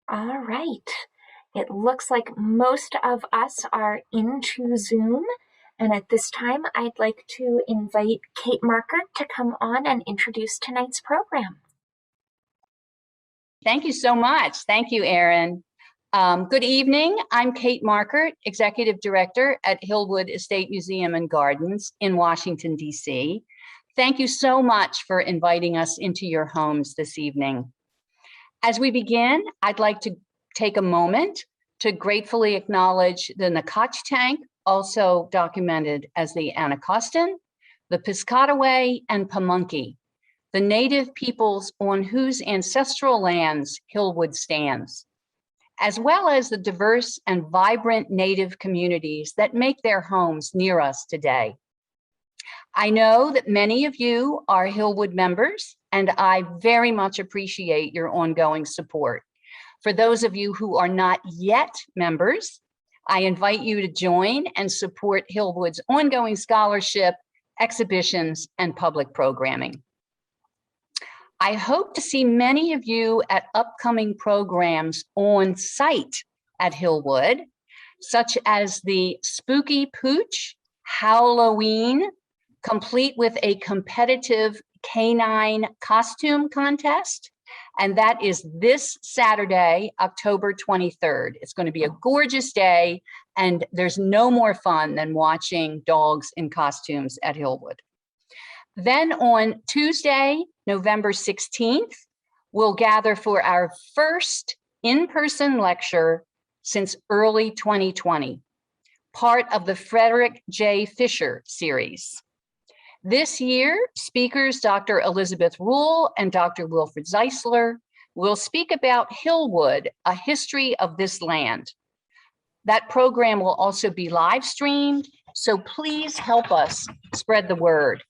All right. It looks like most of us are into Zoom. And at this time, I'd like to invite Kate Markert to come on and introduce tonight's program. Thank you so much. Thank you, Erin. Good evening. I'm Kate Markert, Executive Director at Hillwood Estate Museum and Gardens in Washington, D.C. Thank you so much for inviting us into your homes this evening. As we begin, I'd like to take a moment to gratefully acknowledge the Nacotch tank, also documented as the Anacostan, the Piscataway, and Pamunkey, the native peoples on whose ancestral lands Hillwood stands, as well as the diverse and vibrant native communities that make their homes near us today. I know that many of you are Hillwood members, and I very much appreciate your ongoing support. For those of you who are not yet members, I invite you to join and support Hillwood's ongoing scholarship, exhibitions, and public programming. I hope to see many of you at upcoming programs on site at Hillwood, such as the Spooky Pooch Halloween, complete with a competitive canine costume contest. And that is this Saturday, October 23rd. It's going to be a gorgeous day, and there's no more fun than watching dogs in costumes at Hillwood. Then on Tuesday, November 16th, we'll gather for our first in-person lecture since early 2020, part of the Frederick J. Fisher series. This year, speakers Dr. Elizabeth Rule and Dr. Wilfred Zeisler will speak about Hillwood, a history of this land. That program will also be live streamed, so please help us spread the word.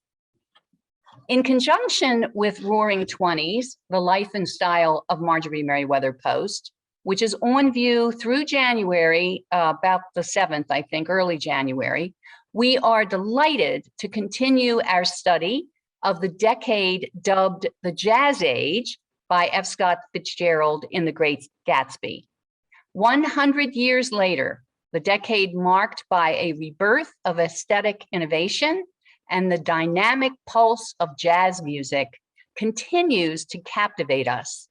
In conjunction with Roaring Twenties, the life and style of Marjorie Merriweather Post, which is on view through January, about the 7th, I think, early January, we are delighted to continue our study of the decade dubbed the Jazz Age by F. Scott Fitzgerald in The Great Gatsby. 100 years later, the decade marked by a rebirth of aesthetic innovation and the dynamic pulse of jazz music continues to captivate us.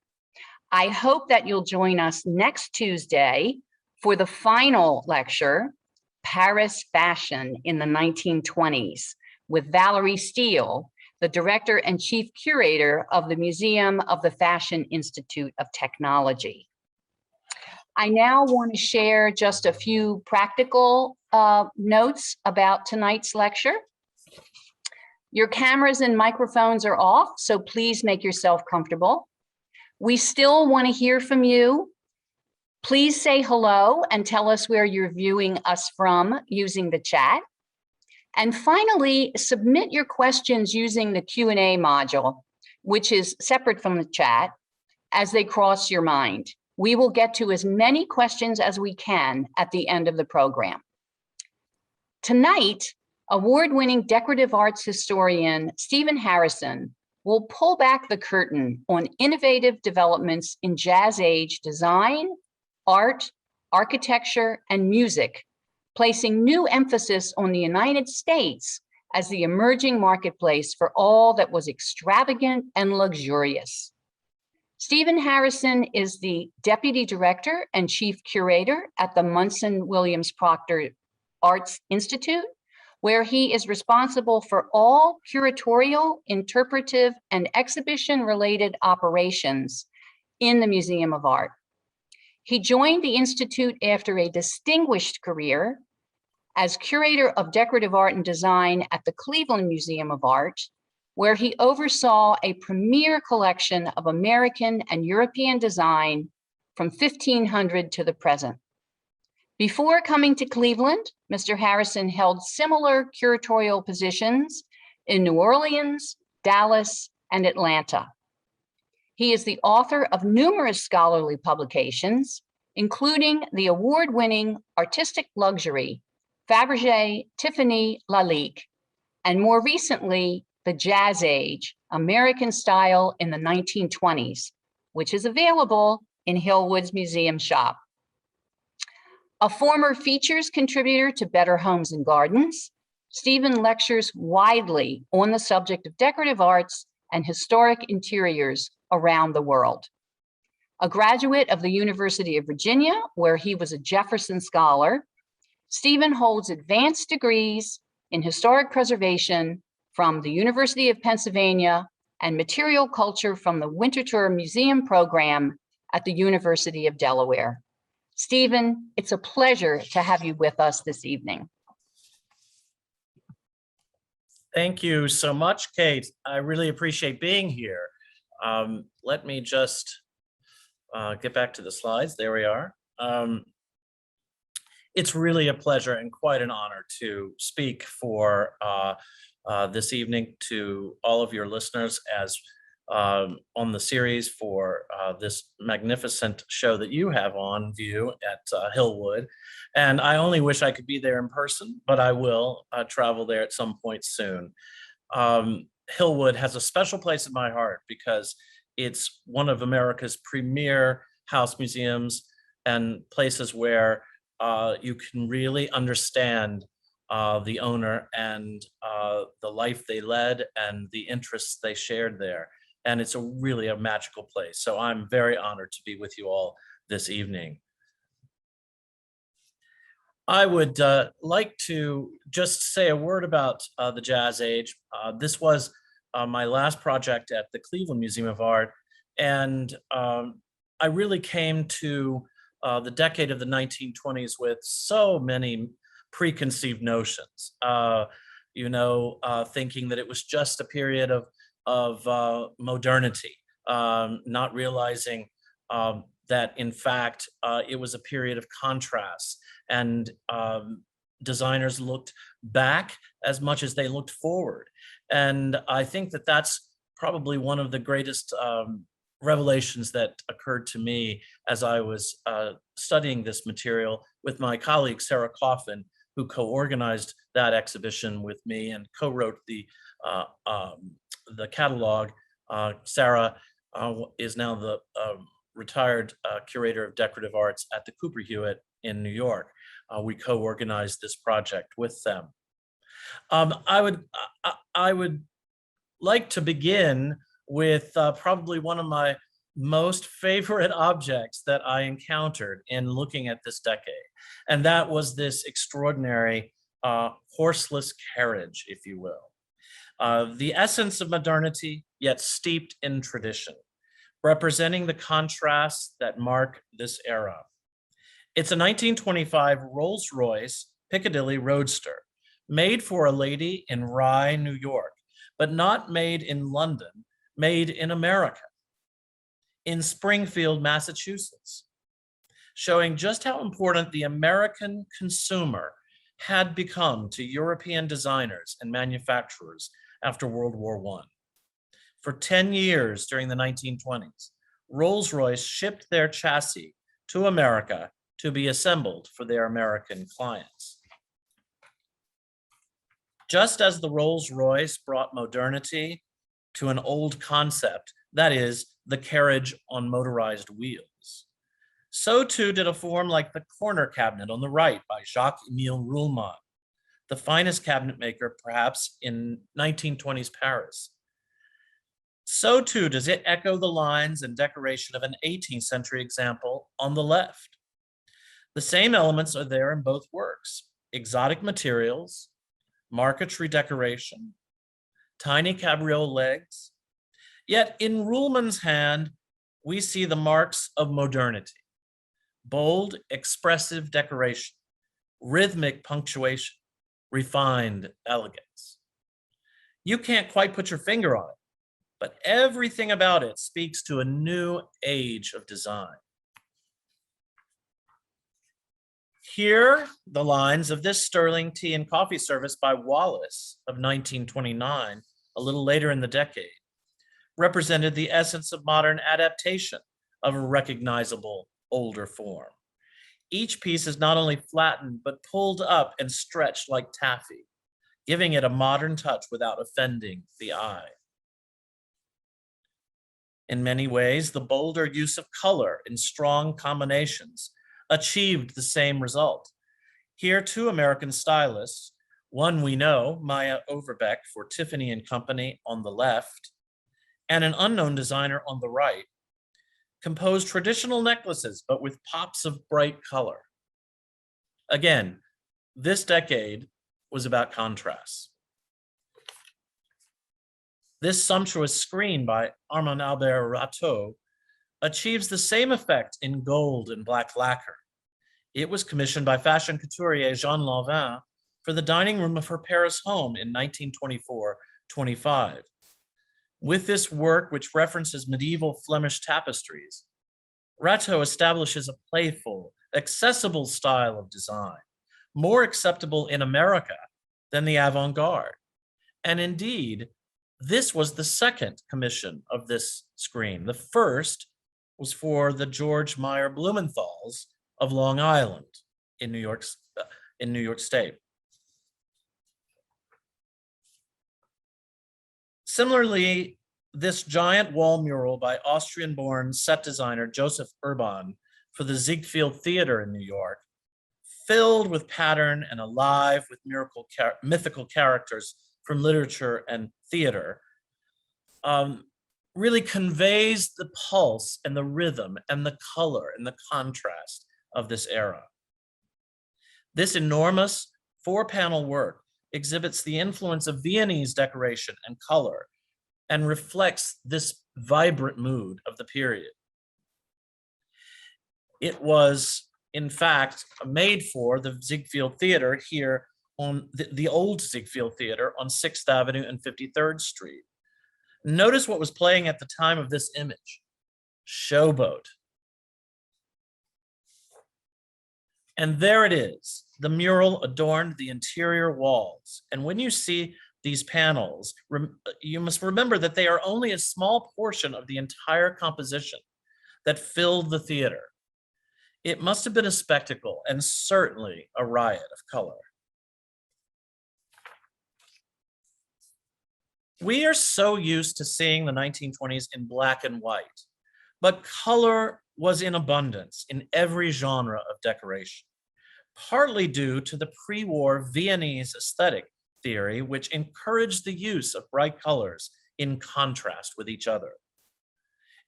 I hope that you'll join us next Tuesday for the final lecture, Paris Fashion in the 1920s, with Valerie Steele, the director and chief curator of the Museum of the Fashion Institute of Technology. I now want to share just a few practical notes about tonight's lecture. Your cameras and microphones are off, so please make yourself comfortable. We still want to hear from you. Please say hello and tell us where you're viewing us from using the chat. And finally, submit your questions using the Q&A module, which is separate from the chat, as they cross your mind. We will get to as many questions as we can at the end of the program. Tonight, award-winning decorative arts historian Stephen Harrison will pull back the curtain on innovative developments in Jazz Age design, art, architecture, and music, placing new emphasis on the United States as the emerging marketplace for all that was extravagant and luxurious. Stephen Harrison is the Deputy Director and Chief Curator at the Munson Williams Proctor Arts Institute, where he is responsible for all curatorial, interpretive, and exhibition-related operations in the Museum of Art. He joined the Institute after a distinguished career as Curator of Decorative Art and Design at the Cleveland Museum of Art, where he oversaw a premier collection of American and European design from 1500 to the present. Before coming to Cleveland, Mr. Harrison held similar curatorial positions in New Orleans, Dallas, and Atlanta. He is the author of numerous scholarly publications, including the award-winning Artistic Luxury, Fabergé Tiffany Lalique, and more recently, The Jazz Age, American Style in the 1920s, which is available in Hillwood's museum shop. A former features contributor to Better Homes and Gardens, Stephen lectures widely on the subject of decorative arts and historic interiors around the world. A graduate of the University of Virginia, where he was a Jefferson Scholar, Stephen holds advanced degrees in historic preservation from the University of Pennsylvania and material culture from the Winterthur Museum program at the University of Delaware. Stephen, it's a pleasure to have you with us this evening. Thank you so much, Kate. I really appreciate being here. Let me just get back to the slides. There we are. It's really a pleasure and quite an honor to speak for this evening to all of your listeners as on the series for this magnificent show that you have on view at Hillwood. And I only wish I could be there in person, but I will travel there at some point soon. Hillwood has a special place in my heart because it's one of America's premier house museums and places where you can really understand the owner and the life they led and the interests they shared there. And it's really a magical place. So I'm very honored to be with you all this evening. I would like to just say a word about the Jazz Age. This was my last project at the Cleveland Museum of Art. And I really came to the decade of the 1920s with so many preconceived notions, thinking that it was just a period of modernity, not realizing that in fact it was a period of contrast, and designers looked back as much as they looked forward. And I think that that's probably one of the greatest revelations that occurred to me as I was studying this material with my colleague Sarah Coffin, who co-organized that exhibition with me and co-wrote the catalog. Sarah is now the retired curator of decorative arts at the Cooper Hewitt in New York. We co-organized this project with them. I would like to begin with probably one of my most favorite objects that I encountered in looking at this decade. And that was this extraordinary horseless carriage, if you will. The essence of modernity, yet steeped in tradition, representing the contrasts that mark this era. It's a 1925 Rolls-Royce Piccadilly Roadster, made for a lady in Rye, New York, but not made in London, made in America, in Springfield, Massachusetts, showing just how important the American consumer had become to European designers and manufacturers after World War I. For 10 years during the 1920s, Rolls-Royce shipped their chassis to America to be assembled for their American clients. Just as the Rolls-Royce brought modernity to an old concept, that is, the carriage on motorized wheels, so too did a form like the corner cabinet on the right by Jacques-Émile Ruhlmann, the finest cabinet maker perhaps in 1920s Paris. So too does it echo the lines and decoration of an 18th century example on the left. The same elements are there in both works: exotic materials, marquetry decoration, tiny cabriole legs. Yet in Ruhlmann's hand, we see the marks of modernity: bold, expressive decoration, rhythmic punctuation, refined elegance. You can't quite put your finger on it, but everything about it speaks to a new age of design. Here, the lines of this sterling tea and coffee service by Wallace of 1929, a little later in the decade, represented the essence of modern adaptation of a recognizable older form. Each piece is not only flattened, but pulled up and stretched like taffy, giving it a modern touch without offending the eye. In many ways, the bolder use of color in strong combinations achieved the same result. Here, two American stylists, one we know, Maya Overbeck for Tiffany and Company on the left, and an unknown designer on the right, composed traditional necklaces, but with pops of bright color. Again, this decade was about contrasts. This sumptuous screen by Armand Albert Rateau achieves the same effect in gold and black lacquer. It was commissioned by fashion couturier Jean Lanvin for the dining room of her Paris home in 1924-25. With this work, which references medieval Flemish tapestries, Rateau establishes a playful, accessible style of design, more acceptable in America than the avant-garde. And indeed, this was the second commission of this screen. The first was for the George Meyer Blumenthals of Long Island in New York State. Similarly, this giant wall mural by Austrian-born set designer Joseph Urban for the Ziegfeld Theater in New York, filled with pattern and alive with mythical characters from literature and theater, really conveys the pulse and the rhythm and the color and the contrast of this era. This enormous four-panel work exhibits the influence of Viennese decoration and color and reflects this vibrant mood of the period. It was, in fact, made for the Ziegfeld Theater here on the old Ziegfeld Theater on 6th Avenue and 53rd Street. Notice what was playing at the time of this image: Showboat. And there it is. The mural adorned the interior walls. And when you see these panels, you must remember that they are only a small portion of the entire composition that filled the theater. It must have been a spectacle and certainly a riot of color. We are so used to seeing the 1920s in black and white, but color was in abundance in every genre of decoration, partly due to the pre-war Viennese aesthetic theory, which encouraged the use of bright colors in contrast with each other,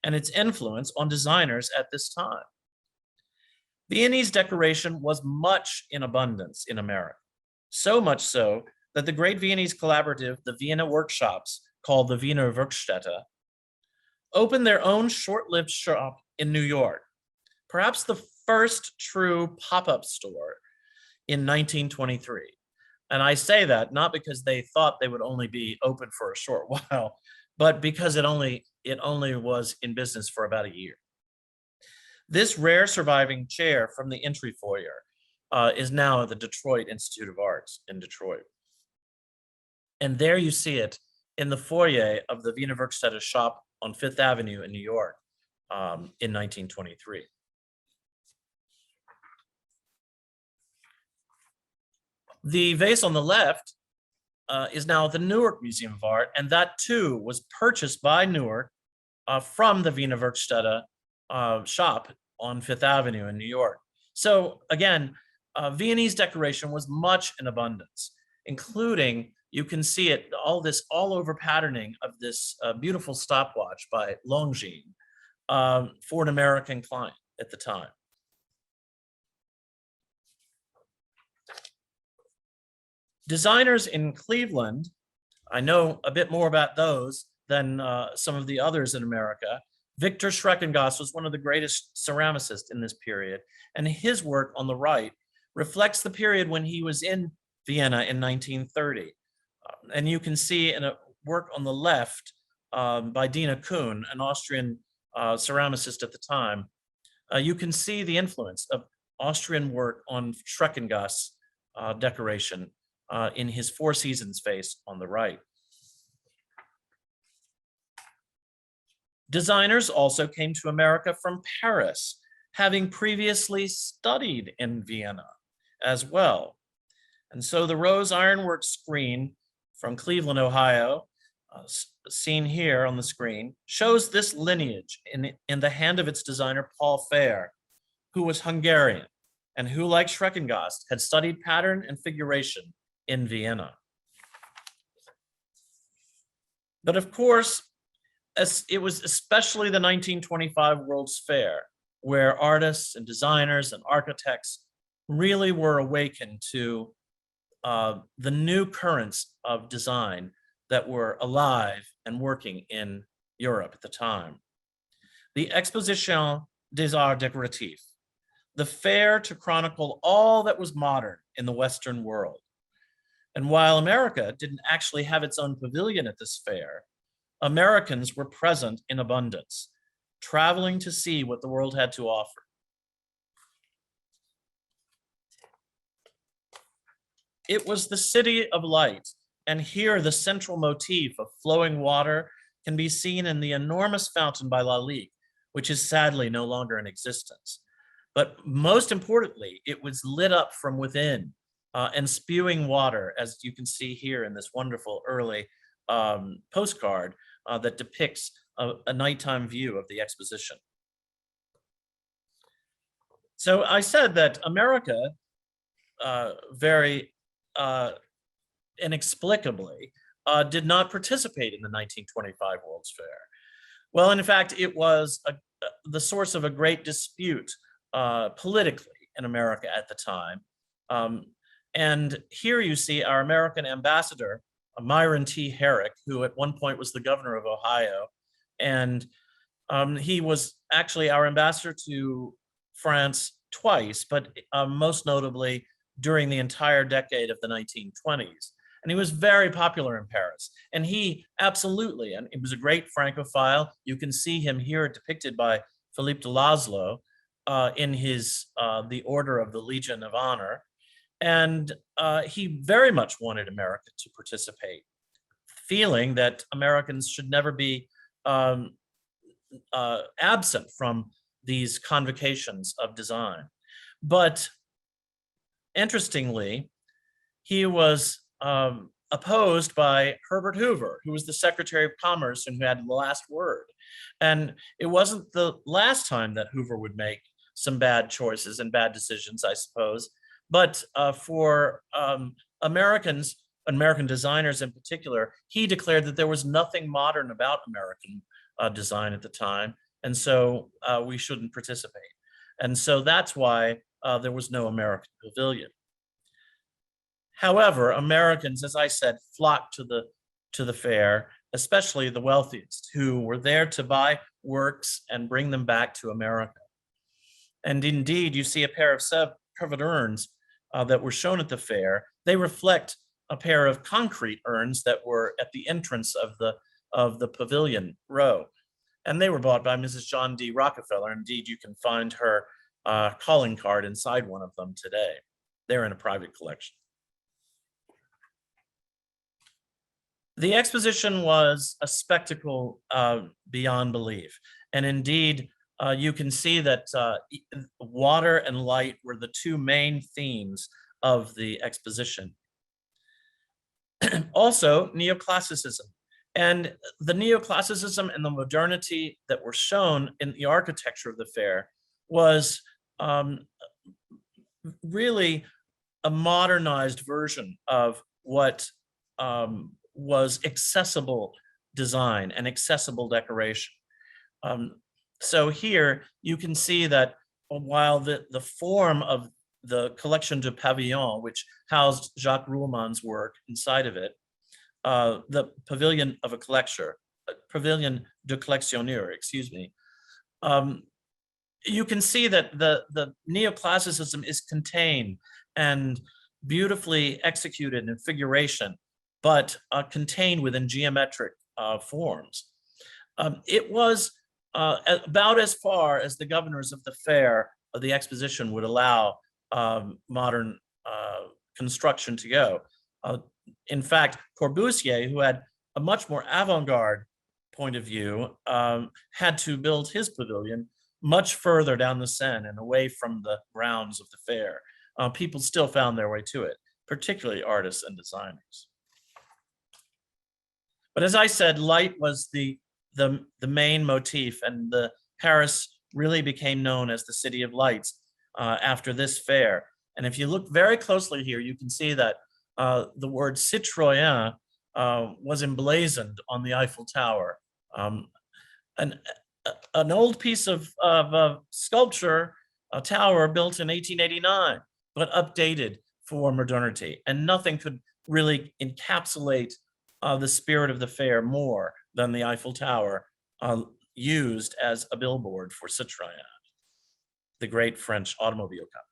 and its influence on designers at this time. Viennese decoration was much in abundance in America, so much so that the great Viennese collaborative, the Vienna Workshops, called the Wiener Werkstätte, opened their own short-lived shop in New York, perhaps the first true pop-up store in 1923. And I say that not because they thought they would only be open for a short while, but because it only was in business for about a year. This rare surviving chair from the entry foyer is now at the Detroit Institute of Arts in Detroit. And there you see it in the foyer of the Wiener Werkstätte shop on 5th Avenue in New York in 1923. The vase on the left is now at the Newark Museum of Art, and that too was purchased by Newark from the Wiener Werkstätte shop on 5th Avenue in New York. So again, Viennese decoration was much in abundance, including, you can see it, all over patterning of this beautiful stopwatch by Longines for an American client at the time. Designers in Cleveland, I know a bit more about those than some of the others in America. Victor Schreckengost was one of the greatest ceramicists in this period, and his work on the right reflects the period when he was in Vienna in 1930. And you can see in a work on the left by Dina Kuhn, an Austrian ceramicist at the time, you can see the influence of Austrian work on Schreckengost's decoration in his Four Seasons vase on the right. Designers also came to America from Paris, having previously studied in Vienna as well. And so the Rose Ironworks screen from Cleveland, Ohio, seen here on the screen shows this lineage in the hand of its designer, Paul Fehr, who was Hungarian and who, like Schreckengost, had studied pattern and figuration in Vienna. But of course, it was especially the 1925 World's Fair where artists and designers and architects really were awakened to the new currents of design that were alive and working in Europe at the time. The Exposition des Arts Décoratifs, the fair to chronicle all that was modern in the Western world. And while America didn't actually have its own pavilion at this fair, Americans were present in abundance, traveling to see what the world had to offer. It was the city of light, and here the central motif of flowing water can be seen in the enormous fountain by Lalique, which is sadly no longer in existence. But most importantly, it was lit up from within and spewing water, as you can see here in this wonderful early postcard that depicts a nighttime view of the exposition. So I said that America very inexplicably did not participate in the 1925 World's Fair. Well, in fact, it was the source of a great dispute politically in America at the time. And here you see our American ambassador, Myron T. Herrick, who at one point was the governor of Ohio. And he was actually our ambassador to France twice, but most notably during the entire decade of the 1920s. And he was very popular in Paris. And he absolutely, and he was a great Francophile. You can see him here depicted by Philippe de Laszlo in his the Order of the Legion of Honor. And he very much wanted America to participate, feeling that Americans should never be absent from these convocations of design. But interestingly, he was opposed by Herbert Hoover, who was the Secretary of Commerce and who had the last word. And it wasn't the last time that Hoover would make some bad choices and bad decisions, I suppose. But for American designers in particular, he declared that there was nothing modern about American design at the time, and so we shouldn't participate. And so that's why there was no American pavilion. However, Americans, as I said, flocked to the fair, especially the wealthiest, who were there to buy works and bring them back to America. And indeed, you see a pair of covered urns that were shown at the fair. They reflect a pair of concrete urns that were at the entrance of the pavilion row. And they were bought by Mrs. John D. Rockefeller. Indeed, you can find her calling card inside one of them today. They're in a private collection. The exposition was a spectacle beyond belief. And indeed, you can see that water and light were the two main themes of the exposition. Also, neoclassicism. And the neoclassicism and the modernity that were shown in the architecture of the fair was really a modernized version of what was accessible design and accessible decoration. So here you can see that while the form of the Collection de Pavillon, which housed Jacques Ruhlmann's work inside of it, the pavilion of a collector, pavilion de collectionneur, excuse me, you can see that the neoclassicism is contained and beautifully executed in figuration, but contained within geometric forms. It was about as far as the governors of the fair of the exposition would allow modern construction to go. In fact, Corbusier, who had a much more avant-garde point of view, had to build his pavilion much further down the Seine and away from the grounds of the fair. People still found their way to it, particularly artists and designers. But as I said, light was the main motif, and the Paris really became known as the City of Lights after this fair. And if you look very closely here, you can see that the word citoyen was emblazoned on the Eiffel Tower. An old piece of sculpture, a tower built in 1889, but updated for modernity. And nothing could really encapsulate the spirit of the fair more than the Eiffel Tower, used as a billboard for Citroën, the great French automobile company.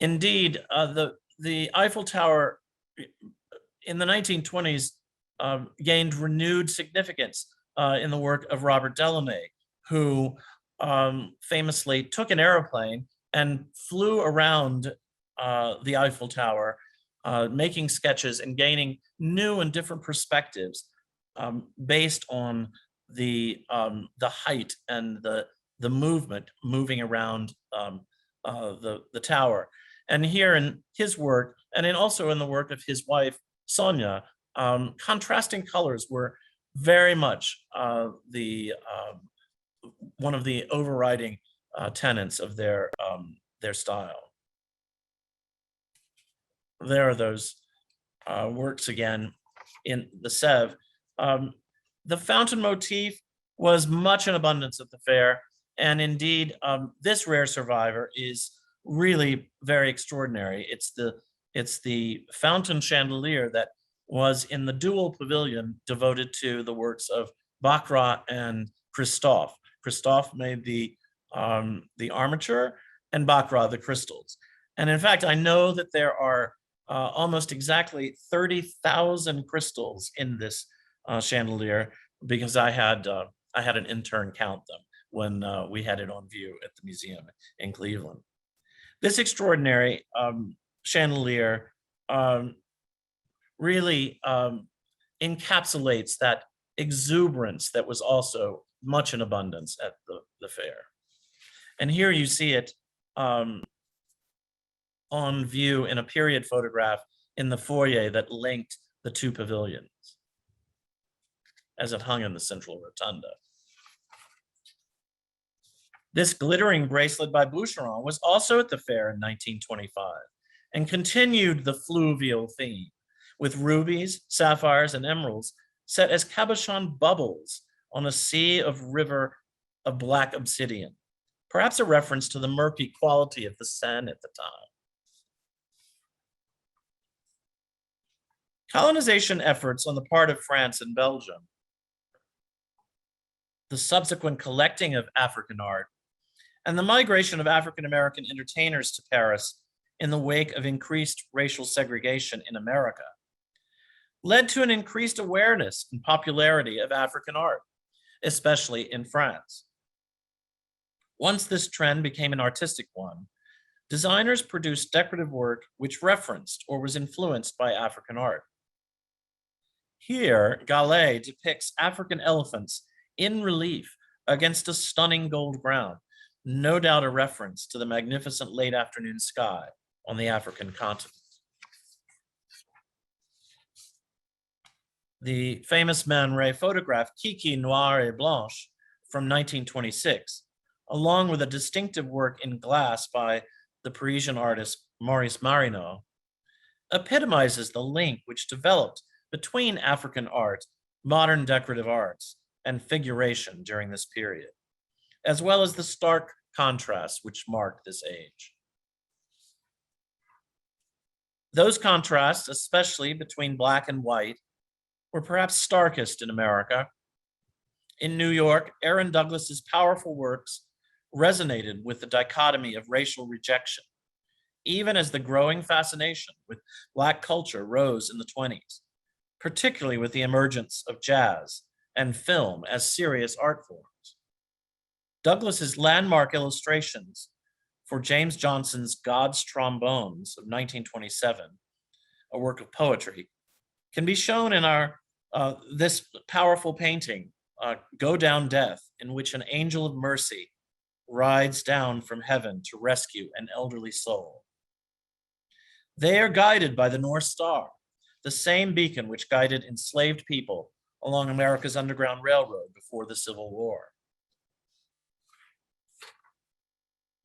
Indeed, the Eiffel Tower in the 1920s gained renewed significance in the work of Robert Delaunay, who famously took an airplane and flew around the Eiffel Tower, making sketches and gaining new and different perspectives based on the height and the moving around the tower. And here in his work, and also in the work of his wife Sonia, contrasting colors were very much one of the overriding tenets of their style. There are those works again in the Sèvres. The fountain motif was much in abundance at the fair, and indeed, this rare survivor is really very extraordinary. It's the fountain chandelier that was in the dual pavilion devoted to the works of Baccarat and Christophe. Christophe made the armature, and Baccarat the crystals. And in fact, I know that there are almost exactly 30,000 crystals in this chandelier, because I had an intern count them when we had it on view at the museum in Cleveland. This extraordinary chandelier really encapsulates that exuberance that was also much in abundance at the fair. And here you see it on view in a period photograph in the foyer that linked the two pavilions as it hung in the central rotunda. This glittering bracelet by Boucheron was also at the fair in 1925 and continued the fluvial theme with rubies, sapphires, and emeralds set as cabochon bubbles on a sea of river of black obsidian, perhaps a reference to the murky quality of the Seine at the time. Colonization efforts on the part of France and Belgium, the subsequent collecting of African art, and the migration of African-American entertainers to Paris in the wake of increased racial segregation in America led to an increased awareness and popularity of African art, especially in France. Once this trend became an artistic one, designers produced decorative work which referenced or was influenced by African art. Here, Gallet depicts African elephants in relief against a stunning gold ground, no doubt a reference to the magnificent late afternoon sky on the African continent. The famous Man Ray photograph, Kiki Noire et Blanche, from 1926, along with a distinctive work in glass by the Parisian artist Maurice Marino, epitomizes the link which developed between African art, modern decorative arts, and figuration during this period, as well as the stark contrasts which marked this age. Those contrasts, especially between black and white, were perhaps starkest in America. In New York, Aaron Douglas's powerful works resonated with the dichotomy of racial rejection, even as the growing fascination with Black culture rose in the 20s, particularly with the emergence of jazz and film as serious art forms. Douglas's landmark illustrations for James Johnson's God's Trombones of 1927, a work of poetry, can be shown in this powerful painting, Go Down Death, in which an angel of mercy rides down from heaven to rescue an elderly soul. They are guided by the North Star, the same beacon which guided enslaved people along America's Underground Railroad before the Civil War.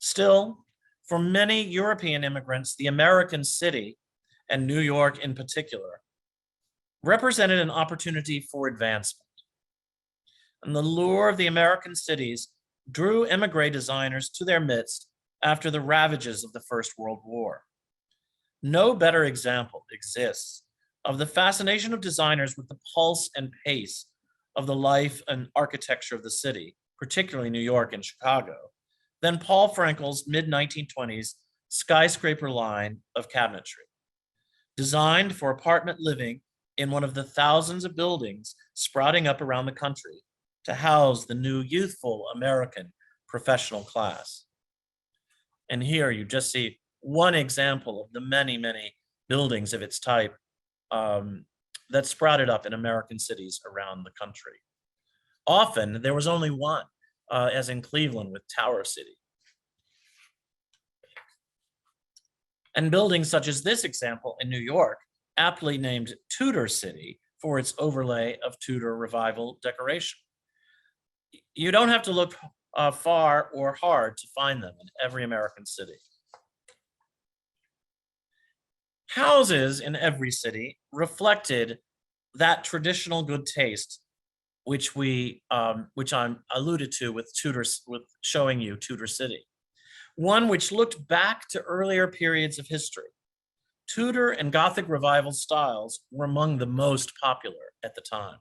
Still, for many European immigrants, the American city, and New York in particular, represented an opportunity for advancement. And the lure of the American cities drew emigre designers to their midst after the ravages of the First World War. No better example exists of the fascination of designers with the pulse and pace of the life and architecture of the city, particularly New York and Chicago, than Paul Frankel's mid-1920s skyscraper line of cabinetry. Designed for apartment living in one of the thousands of buildings sprouting up around the country to house the new youthful American professional class. And here you just see one example of the many, many buildings of its type that sprouted up in American cities around the country. Often there was only one, as in Cleveland with Tower City. And buildings such as this example in New York, aptly named Tudor City for its overlay of Tudor revival decoration. You don't have to look far or hard to find them in every American city. Houses in every city reflected that traditional good taste, which I'm alluded to with showing you Tudor City. One which looked back to earlier periods of history. Tudor and Gothic revival styles were among the most popular at the time.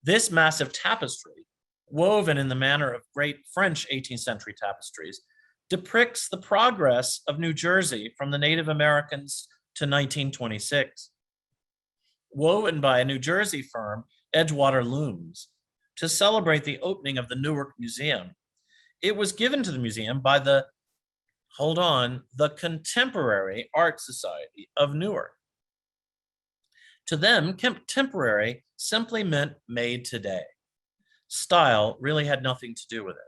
This massive tapestry, woven in the manner of great French 18th century tapestries, depicts the progress of New Jersey from the Native Americans to 1926. Woven by a New Jersey firm, Edgewater Looms, to celebrate the opening of the Newark Museum. It was given to the museum by the Contemporary Art Society of Newark. To them, contemporary simply meant made today. Style really had nothing to do with it.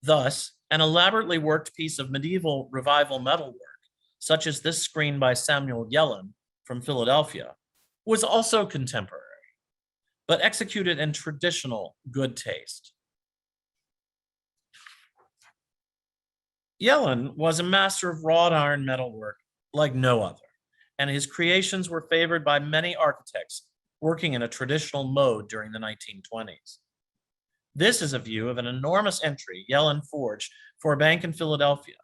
Thus, an elaborately worked piece of medieval revival metalwork, such as this screen by Samuel Yellen from Philadelphia, was also contemporary, but executed in traditional good taste. Yellen was a master of wrought iron metalwork like no other, and his creations were favored by many architects working in a traditional mode during the 1920s. This is a view of an enormous entry Yellen forged for a bank in Philadelphia,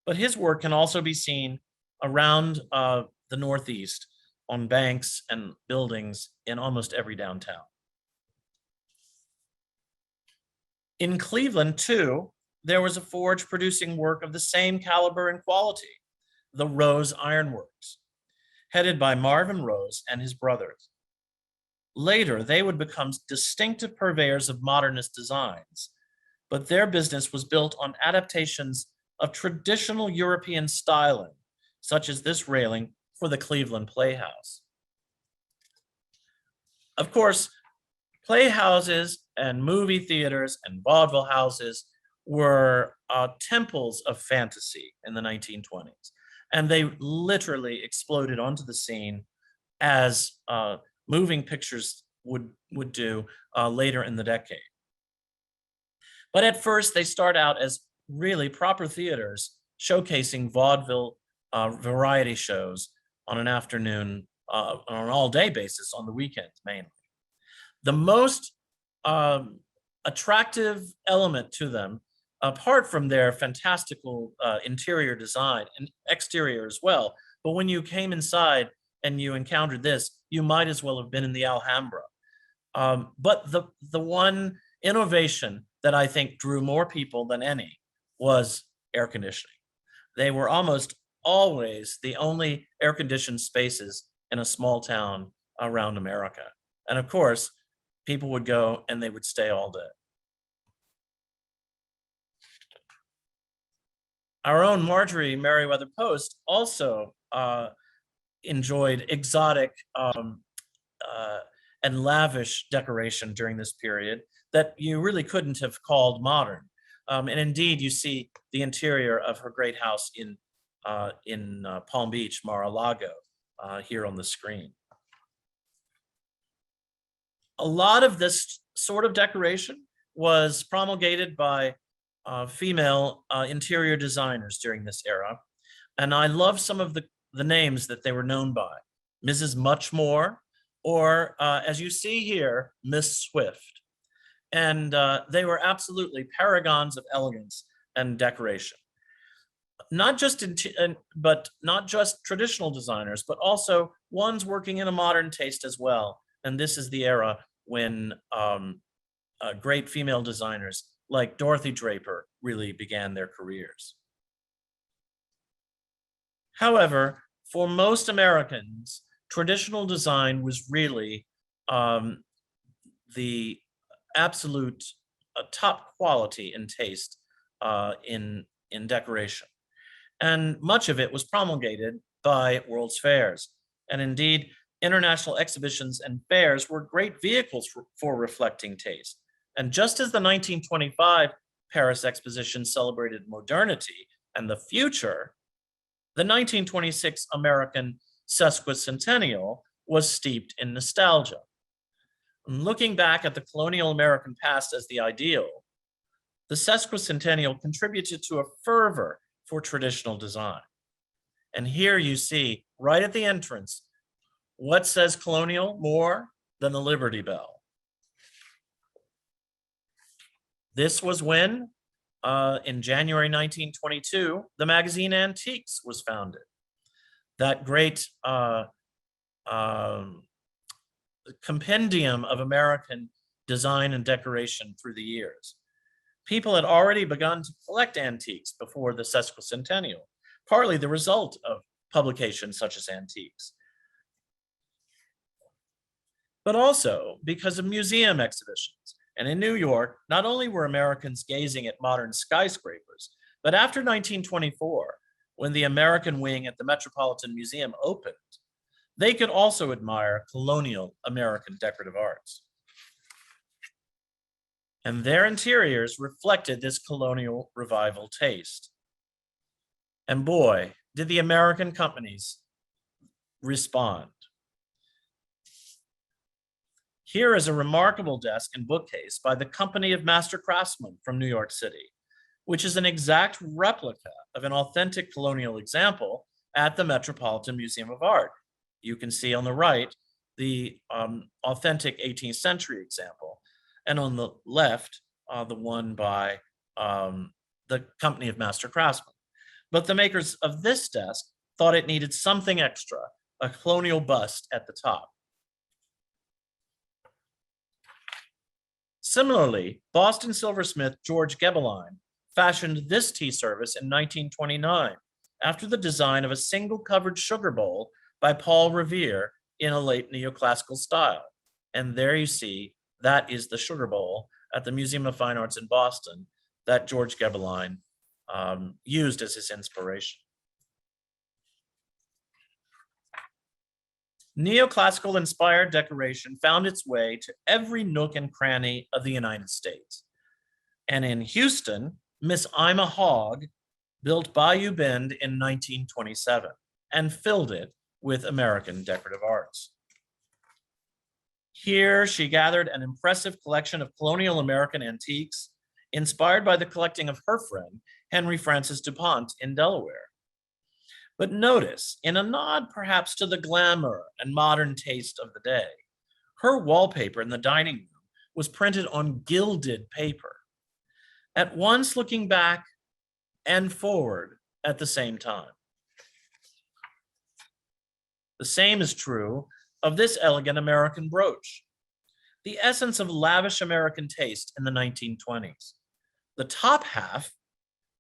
but his work can also be seen around the Northeast on banks and buildings in almost every downtown. In Cleveland, too, there was a forge producing work of the same caliber and quality, the Rose Ironworks, headed by Marvin Rose and his brothers. Later, they would become distinctive purveyors of modernist designs, but their business was built on adaptations of traditional European styling, such as this railing for the Cleveland Playhouse. Of course, playhouses and movie theaters and vaudeville houses were temples of fantasy in the 1920s, and they literally exploded onto the scene as moving pictures would do later in the decade. But at first, they start out as really proper theaters showcasing vaudeville variety shows on an afternoon, on an all-day basis on the weekends mainly. The most attractive element to them, apart from their fantastical interior design and exterior as well, but when you came inside and you encountered this, you might as well have been in the Alhambra. But the one innovation that I think drew more people than any was air conditioning. They were almost always the only air-conditioned spaces in a small town around America. And of course, people would go and they would stay all day. Our own Marjorie Merriweather Post also enjoyed exotic and lavish decoration during this period that you really couldn't have called modern. And indeed, you see the interior of her great house in Palm Beach, Mar-a-Lago, here on the screen. A lot of this sort of decoration was promulgated by female interior designers during this era. And I love some of the names that they were known by. Mrs. Muchmore, or as you see here, Miss Swift. And they were absolutely paragons of elegance and decoration. Not just traditional designers, but also ones working in a modern taste as well. And this is the era when great female designers like Dorothy Draper really began their careers. However, for most Americans, traditional design was really the absolute top quality in taste in decoration. And much of it was promulgated by World's Fairs. And indeed, international exhibitions and fairs were great vehicles for reflecting taste. And just as the 1925 Paris Exposition celebrated modernity and the future, the 1926 American sesquicentennial was steeped in nostalgia. And looking back at the colonial American past as the ideal, the sesquicentennial contributed to a fervor for traditional design. And here you see, right at the entrance, what says colonial more than the Liberty Bell? This was when, in January 1922, the magazine Antiques was founded. That great compendium of American design and decoration through the years. People had already begun to collect antiques before the sesquicentennial, partly the result of publications such as Antiques, but also because of museum exhibitions. And in New York, not only were Americans gazing at modern skyscrapers, but after 1924, when the American wing at the Metropolitan Museum opened, they could also admire colonial American decorative arts. And their interiors reflected this colonial revival taste. And boy, did the American companies respond. Here is a remarkable desk and bookcase by the Company of Master Craftsmen from New York City, which is an exact replica of an authentic colonial example at the Metropolitan Museum of Art. You can see on the right the authentic 18th century example, and on the left, the one by the Company of Master Craftsmen. But the makers of this desk thought it needed something extra, a colonial bust at the top. Similarly, Boston silversmith George Gebeline fashioned this tea service in 1929 after the design of a single covered sugar bowl by Paul Revere in a late neoclassical style. And there you see, that is the sugar bowl at the Museum of Fine Arts in Boston that George Gebeline used as his inspiration. Neoclassical inspired decoration found its way to every nook and cranny of the United States. And in Houston, Miss Ima Hogg built Bayou Bend in 1927 and filled it with American decorative arts. Here, she gathered an impressive collection of colonial American antiques, inspired by the collecting of her friend, Henry Francis DuPont in Delaware. But notice, in a nod perhaps to the glamour and modern taste of the day, her wallpaper in the dining room was printed on gilded paper, at once looking back and forward at the same time. The same is true of this elegant American brooch, the essence of lavish American taste in the 1920s. The top half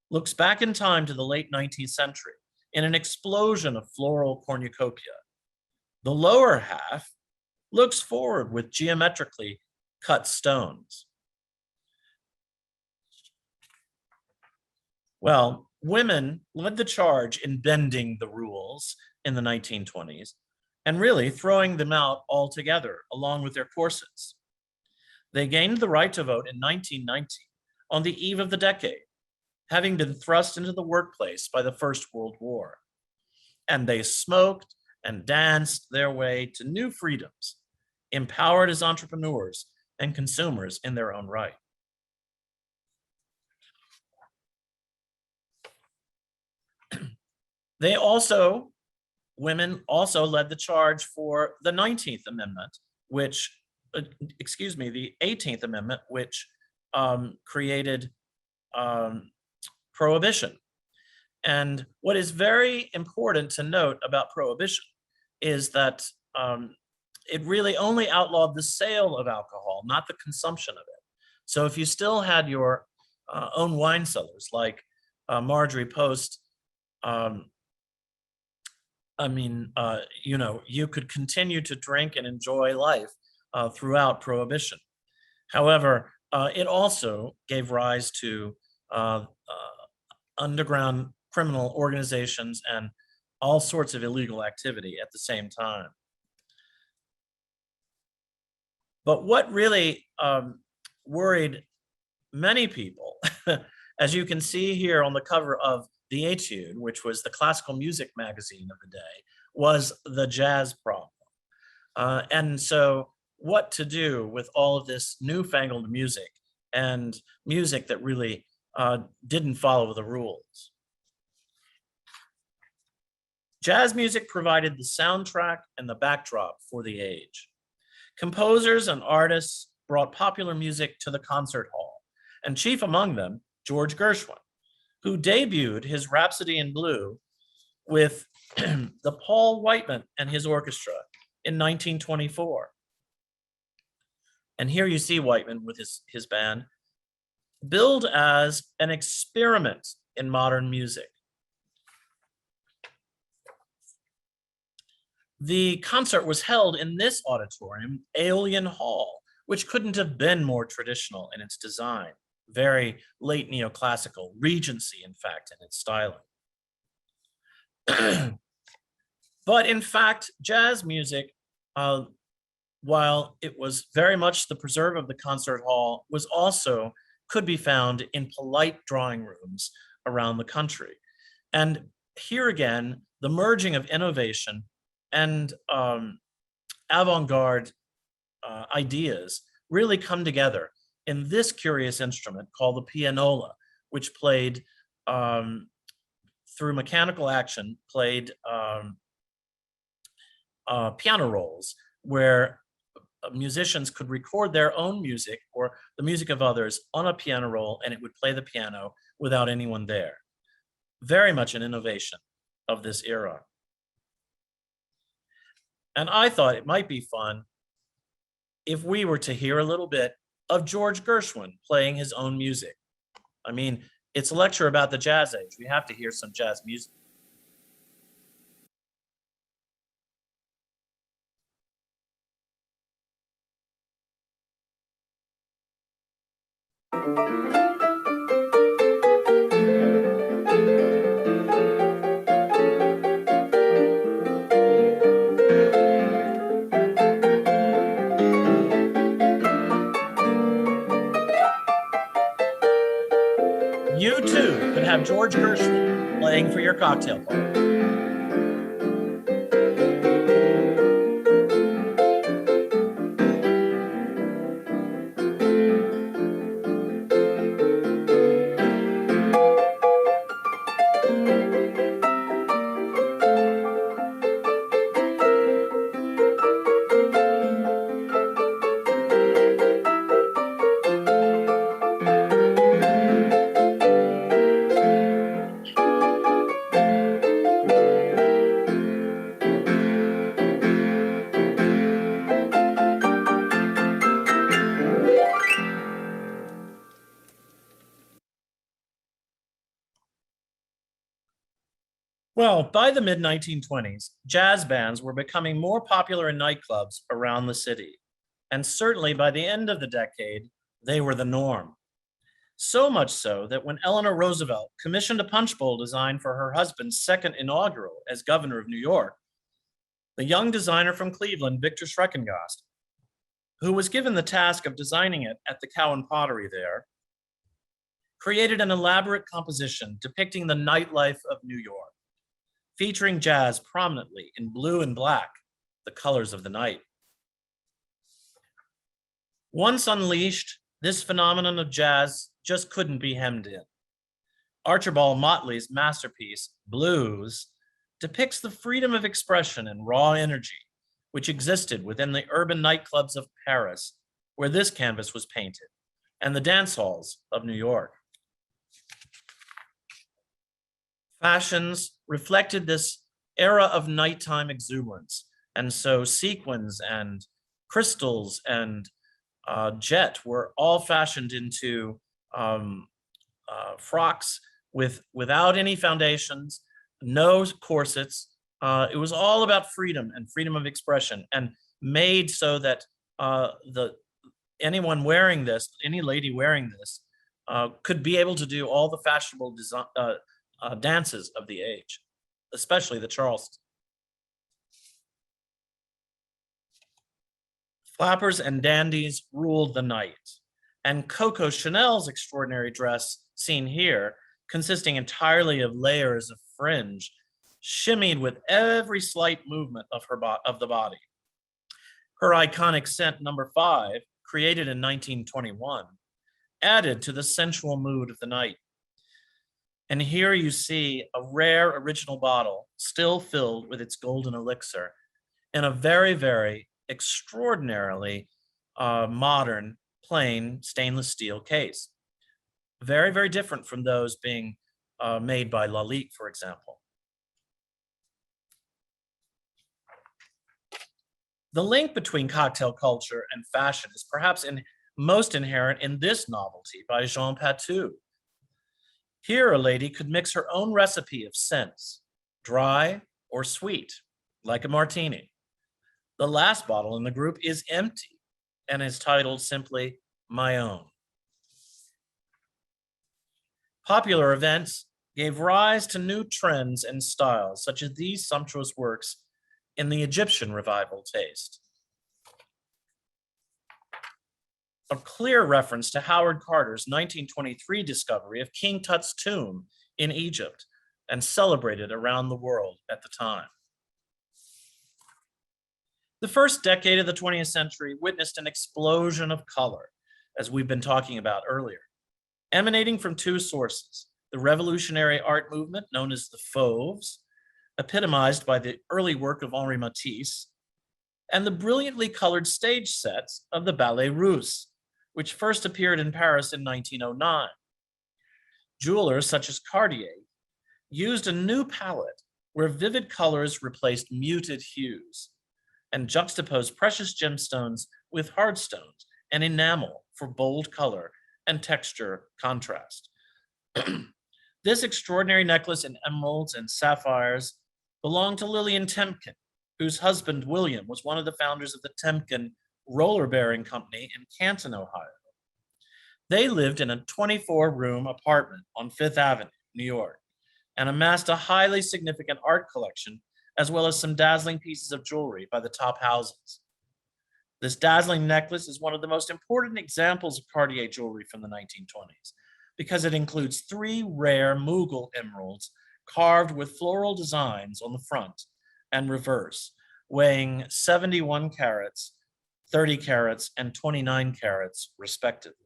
looks back in time to the late 19th century in an explosion of floral cornucopia. The lower half looks forward with geometrically cut stones. Well, women led the charge in bending the rules in the 1920s and really throwing them out altogether along with their corsets. They gained the right to vote in 1919 on the eve of the decade, having been thrust into the workplace by the First World War. And they smoked and danced their way to new freedoms, empowered as entrepreneurs and consumers in their own right. Women also led the charge for the 19th Amendment, which, the 18th Amendment, which created prohibition. And what is very important to note about prohibition is that it really only outlawed the sale of alcohol, not the consumption of it. So if you still had your own wine cellars, like Marjorie Post, you could continue to drink and enjoy life throughout prohibition. However, it also gave rise to underground criminal organizations and all sorts of illegal activity at the same time. But what really worried many people, as you can see here on the cover of the Etude, which was the classical music magazine of the day, was the jazz problem. And so what to do with all of this newfangled music and music that really didn't follow the rules. Jazz music provided the soundtrack and the backdrop for the age. Composers and artists brought popular music to the concert hall, and chief among them, George Gershwin, who debuted his Rhapsody in Blue with the Paul Whiteman and his orchestra in 1924. And here you see Whiteman with his band, billed as an experiment in modern music. The concert was held in this auditorium, Aeolian Hall, which couldn't have been more traditional in its design. Very late neoclassical, Regency, in fact, in its styling. But in fact, jazz music, while it was very much the preserve of the concert hall, was also could be found in polite drawing rooms around the country. And here again, the merging of innovation and avant-garde ideas really come together in this curious instrument called the pianola, which played through mechanical action, played piano rolls, where musicians could record their own music or the music of others on a piano roll, and it would play the piano without anyone there. Very much an innovation of this era. And I thought it might be fun if we were to hear a little bit of George Gershwin playing his own music. I mean, it's a lecture about the jazz age. We have to hear some jazz music. You too could have George Gershwin playing for your cocktail party. Well, by the mid-1920s, jazz bands were becoming more popular in nightclubs around the city. And certainly by the end of the decade, they were the norm. So much so that when Eleanor Roosevelt commissioned a punch bowl design for her husband's second inaugural as governor of New York, the young designer from Cleveland, Victor Schreckengost, who was given the task of designing it at the Cowan Pottery there, created an elaborate composition depicting the nightlife of New York, featuring jazz prominently in blue and black, the colors of the night. Once unleashed, this phenomenon of jazz just couldn't be hemmed in. Archibald Motley's masterpiece, Blues, depicts the freedom of expression and raw energy which existed within the urban nightclubs of Paris, where this canvas was painted, and the dance halls of New York. Fashions reflected this era of nighttime exuberance, and so sequins and crystals and jet were all fashioned into frocks without any foundations, no corsets. It was all about freedom and freedom of expression, and made so that anyone wearing this, any lady wearing this, could be able to do all the fashionable dances of the age, especially the Charleston. Flappers and dandies ruled the night, and Coco Chanel's extraordinary dress, seen here, consisting entirely of layers of fringe, shimmied with every slight movement of the body. Her iconic scent number 5, created in 1921, added to the sensual mood of the night. And here you see a rare original bottle still filled with its golden elixir in a very, very extraordinarily modern, plain stainless steel case. Very, very different from those being made by Lalique, for example. The link between cocktail culture and fashion is perhaps most inherent in this novelty by Jean Patou. Here, a lady could mix her own recipe of scents, dry or sweet, like a martini. The last bottle in the group is empty and is titled simply My Own. Popular events gave rise to new trends and styles, such as these sumptuous works in the Egyptian revival taste. A clear reference to Howard Carter's 1923 discovery of King Tut's tomb in Egypt, and celebrated around the world at the time. The first decade of the 20th century witnessed an explosion of color, as we've been talking about earlier, emanating from two sources: the revolutionary art movement known as the Fauves, epitomized by the early work of Henri Matisse, and the brilliantly colored stage sets of the Ballet Russe, which first appeared in Paris in 1909. Jewelers such as Cartier used a new palette where vivid colors replaced muted hues, and juxtaposed precious gemstones with hard stones and enamel for bold color and texture contrast. This extraordinary necklace in emeralds and sapphires belonged to Lillian Temkin, whose husband, William, was one of the founders of the Temkin Roller Bearing Company in Canton, Ohio. They lived in a 24-room apartment on Fifth Avenue, New York, and amassed a highly significant art collection, as well as some dazzling pieces of jewelry by the top houses. This dazzling necklace is one of the most important examples of Cartier jewelry from the 1920s, because it includes 3 rare Mughal emeralds carved with floral designs on the front and reverse, weighing 71 carats, 30 carats, and 29 carats, respectively.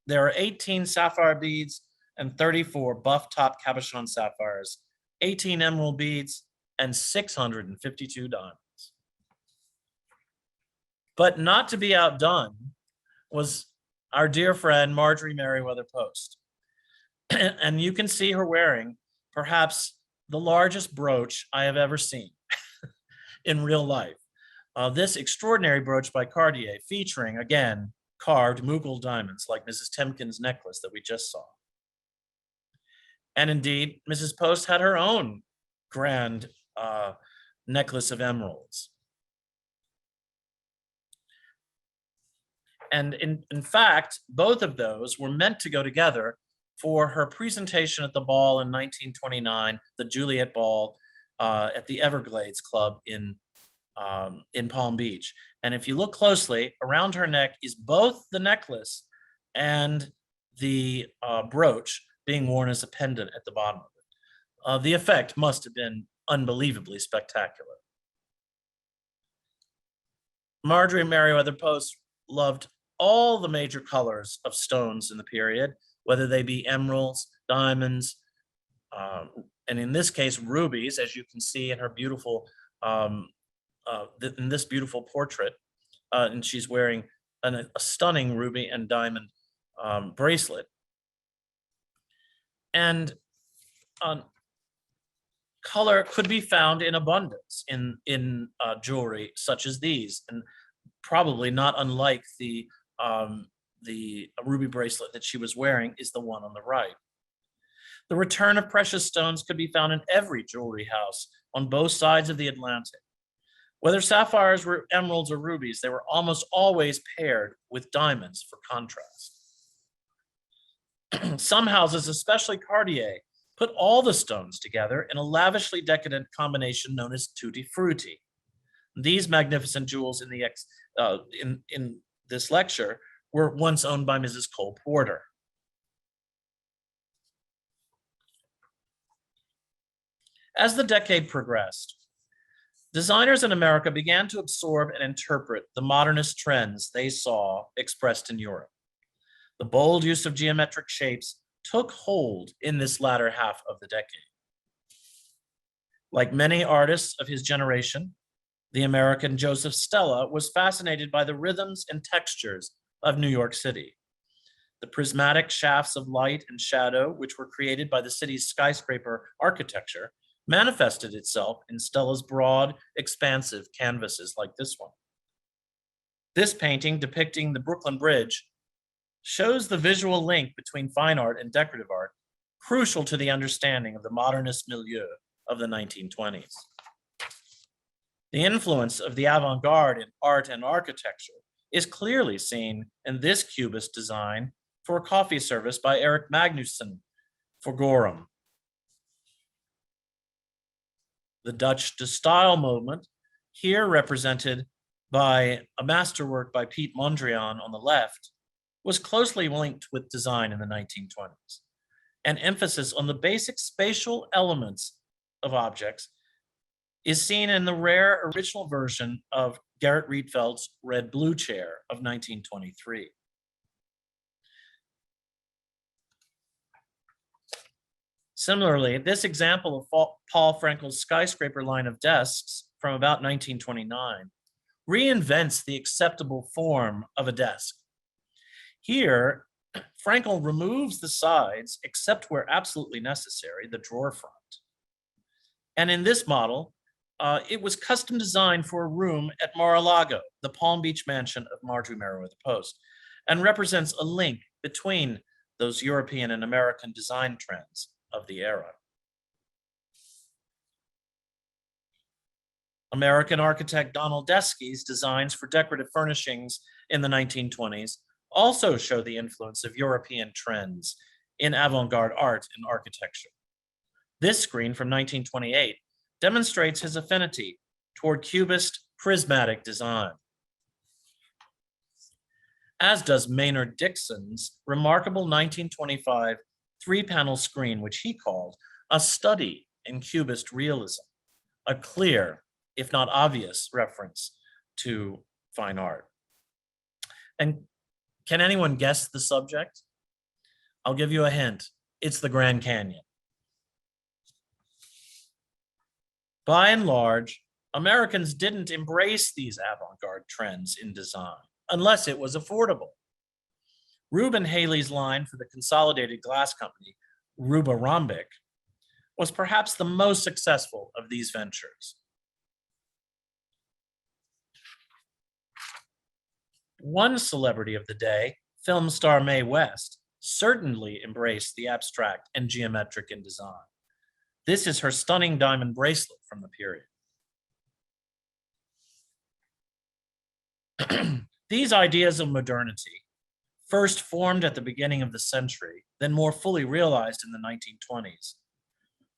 There are 18 sapphire beads and 34 buff top cabochon sapphires, 18 emerald beads, and 652 diamonds. But not to be outdone was our dear friend Marjorie Merriweather Post. And you can see her wearing perhaps the largest brooch I have ever seen in real life. This extraordinary brooch by Cartier, featuring, again, carved Mughal diamonds like Mrs. Temkin's necklace that we just saw. And indeed, Mrs. Post had her own grand necklace of emeralds. And in fact, both of those were meant to go together for her presentation at the ball in 1929, the Juliet Ball at the Everglades Club in Palm Beach. And if you look closely, around her neck is both the necklace and the brooch being worn as a pendant at the bottom of it. The effect must have been unbelievably spectacular. Marjorie Merriweather Post loved all the major colors of stones in the period, whether they be emeralds, diamonds, and in this case, rubies, as you can see in her beautiful, in this beautiful portrait. And she's wearing a stunning ruby and diamond bracelet. And color could be found in abundance in jewelry such as these, and probably not unlike the ruby bracelet that she was wearing is the one on the right. The return of precious stones could be found in every jewelry house on both sides of the Atlantic. Whether sapphires were emeralds or rubies, they were almost always paired with diamonds for contrast. Some houses, especially Cartier, put all the stones together in a lavishly decadent combination known as tutti frutti. These magnificent jewels in this lecture were once owned by Mrs. Cole Porter. As the decade progressed, designers in America began to absorb and interpret the modernist trends they saw expressed in Europe. The bold use of geometric shapes took hold in this latter half of the decade. Like many artists of his generation, the American Joseph Stella was fascinated by the rhythms and textures of New York City. The prismatic shafts of light and shadow, which were created by the city's skyscraper architecture, manifested itself in Stella's broad, expansive canvases like this one. This painting depicting the Brooklyn Bridge shows the visual link between fine art and decorative art, crucial to the understanding of the modernist milieu of the 1920s. The influence of the avant-garde in art and architecture is clearly seen in this cubist design for a coffee service by Erik Magnusson for Gorham. The Dutch de Stijl movement, here represented by a masterwork by Piet Mondrian on the left, was closely linked with design in the 1920s. An emphasis on the basic spatial elements of objects is seen in the rare original version of Gerrit Rietveld's Red Blue Chair of 1923. Similarly, this example of Paul Frankel's skyscraper line of desks from about 1929 reinvents the acceptable form of a desk. Here, Frankel removes the sides, except where absolutely necessary, the drawer front. And in this model, it was custom designed for a room at Mar-a-Lago, the Palm Beach mansion of Marjorie Merriweather Post, and represents a link between those European and American design trends of the era. American architect Donald Deskey's designs for decorative furnishings in the 1920s also show the influence of European trends in avant-garde art and architecture. This screen from 1928 demonstrates his affinity toward cubist prismatic design, as does Maynard Dixon's remarkable 1925 three-panel screen, which he called a study in cubist realism, a clear, if not obvious, reference to fine art. And can anyone guess the subject? I'll give you a hint. It's the Grand Canyon. By and large, Americans didn't embrace these avant-garde trends in design unless it was affordable. Reuben Haley's line for the Consolidated Glass Company, Ruba Rhombic, was perhaps the most successful of these ventures. One celebrity of the day, film star Mae West, certainly embraced the abstract and geometric in design. This is her stunning diamond bracelet from the period. These ideas of modernity, first formed at the beginning of the century, then more fully realized in the 1920s,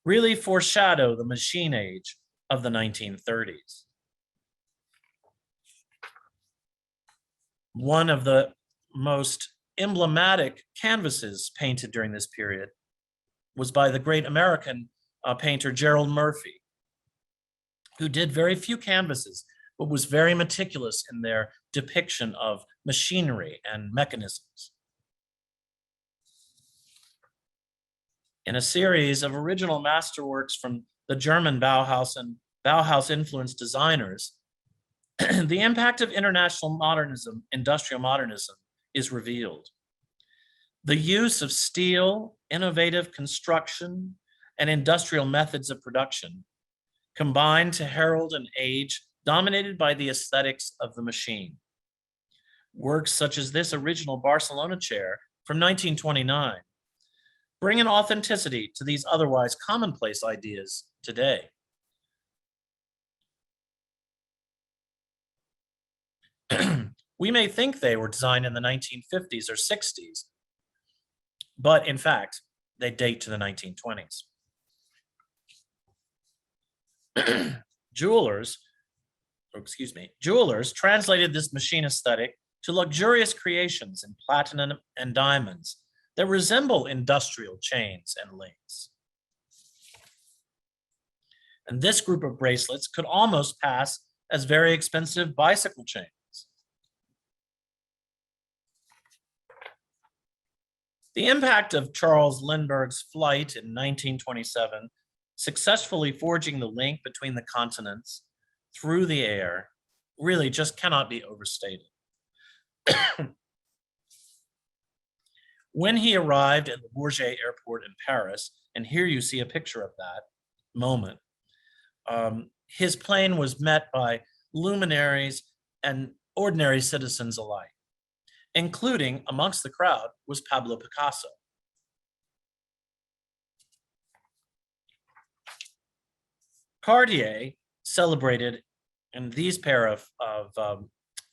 really foreshadow the machine age of the 1930s. One of the most emblematic canvases painted during this period was by the great American painter Gerald Murphy, who did very few canvases, but was very meticulous in their depiction of machinery and mechanisms. In a series of original masterworks from the German Bauhaus and Bauhaus-influenced designers, the impact of international modernism, industrial modernism, is revealed. The use of steel, innovative construction, and industrial methods of production combined to herald an age dominated by the aesthetics of the machine. Works such as this original Barcelona chair from 1929 bring an authenticity to these otherwise commonplace ideas today. We may think they were designed in the 1950s or 60s, but in fact, they date to the 1920s. Jewelers translated this machine aesthetic to luxurious creations in platinum and diamonds that resemble industrial chains and links. And this group of bracelets could almost pass as very expensive bicycle chains. The impact of Charles Lindbergh's flight in 1927, successfully forging the link between the continents through the air, really just cannot be overstated. When he arrived at the Bourget Airport in Paris, and here you see a picture of that moment, his plane was met by luminaries and ordinary citizens alike, including amongst the crowd was Pablo Picasso. Cartier celebrated in these pair of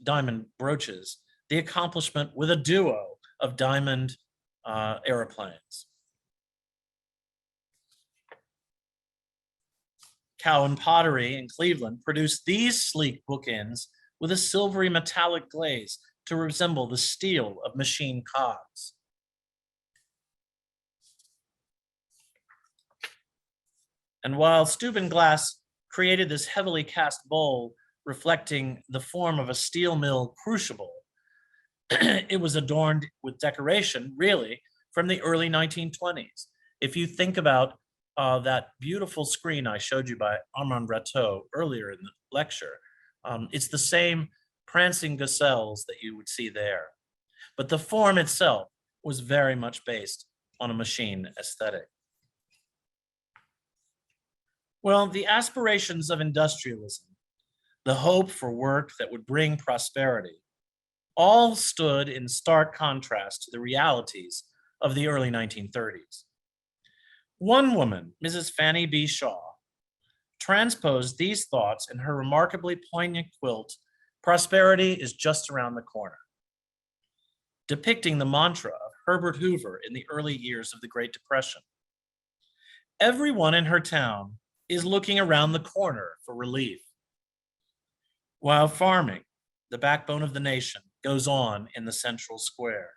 diamond brooches the accomplishment with a duo of diamond aeroplanes. Cowan Pottery in Cleveland produced these sleek bookends with a silvery metallic glaze to resemble the steel of machine cogs. And while Steuben glass created this heavily cast bowl reflecting the form of a steel mill crucible, it was adorned with decoration, really, from the early 1920s. If you think about that beautiful screen I showed you by Armand Rateau earlier in the lecture, it's the same prancing gazelles that you would see there. But the form itself was very much based on a machine aesthetic. Well, the aspirations of industrialism, the hope for work that would bring prosperity, all stood in stark contrast to the realities of the early 1930s. One woman, Mrs. Fanny B. Shaw, transposed these thoughts in her remarkably poignant quilt, "Prosperity is just around the corner," depicting the mantra of Herbert Hoover in the early years of the Great Depression. Everyone in her town is looking around the corner for relief, while farming, the backbone of the nation, goes on in the central square.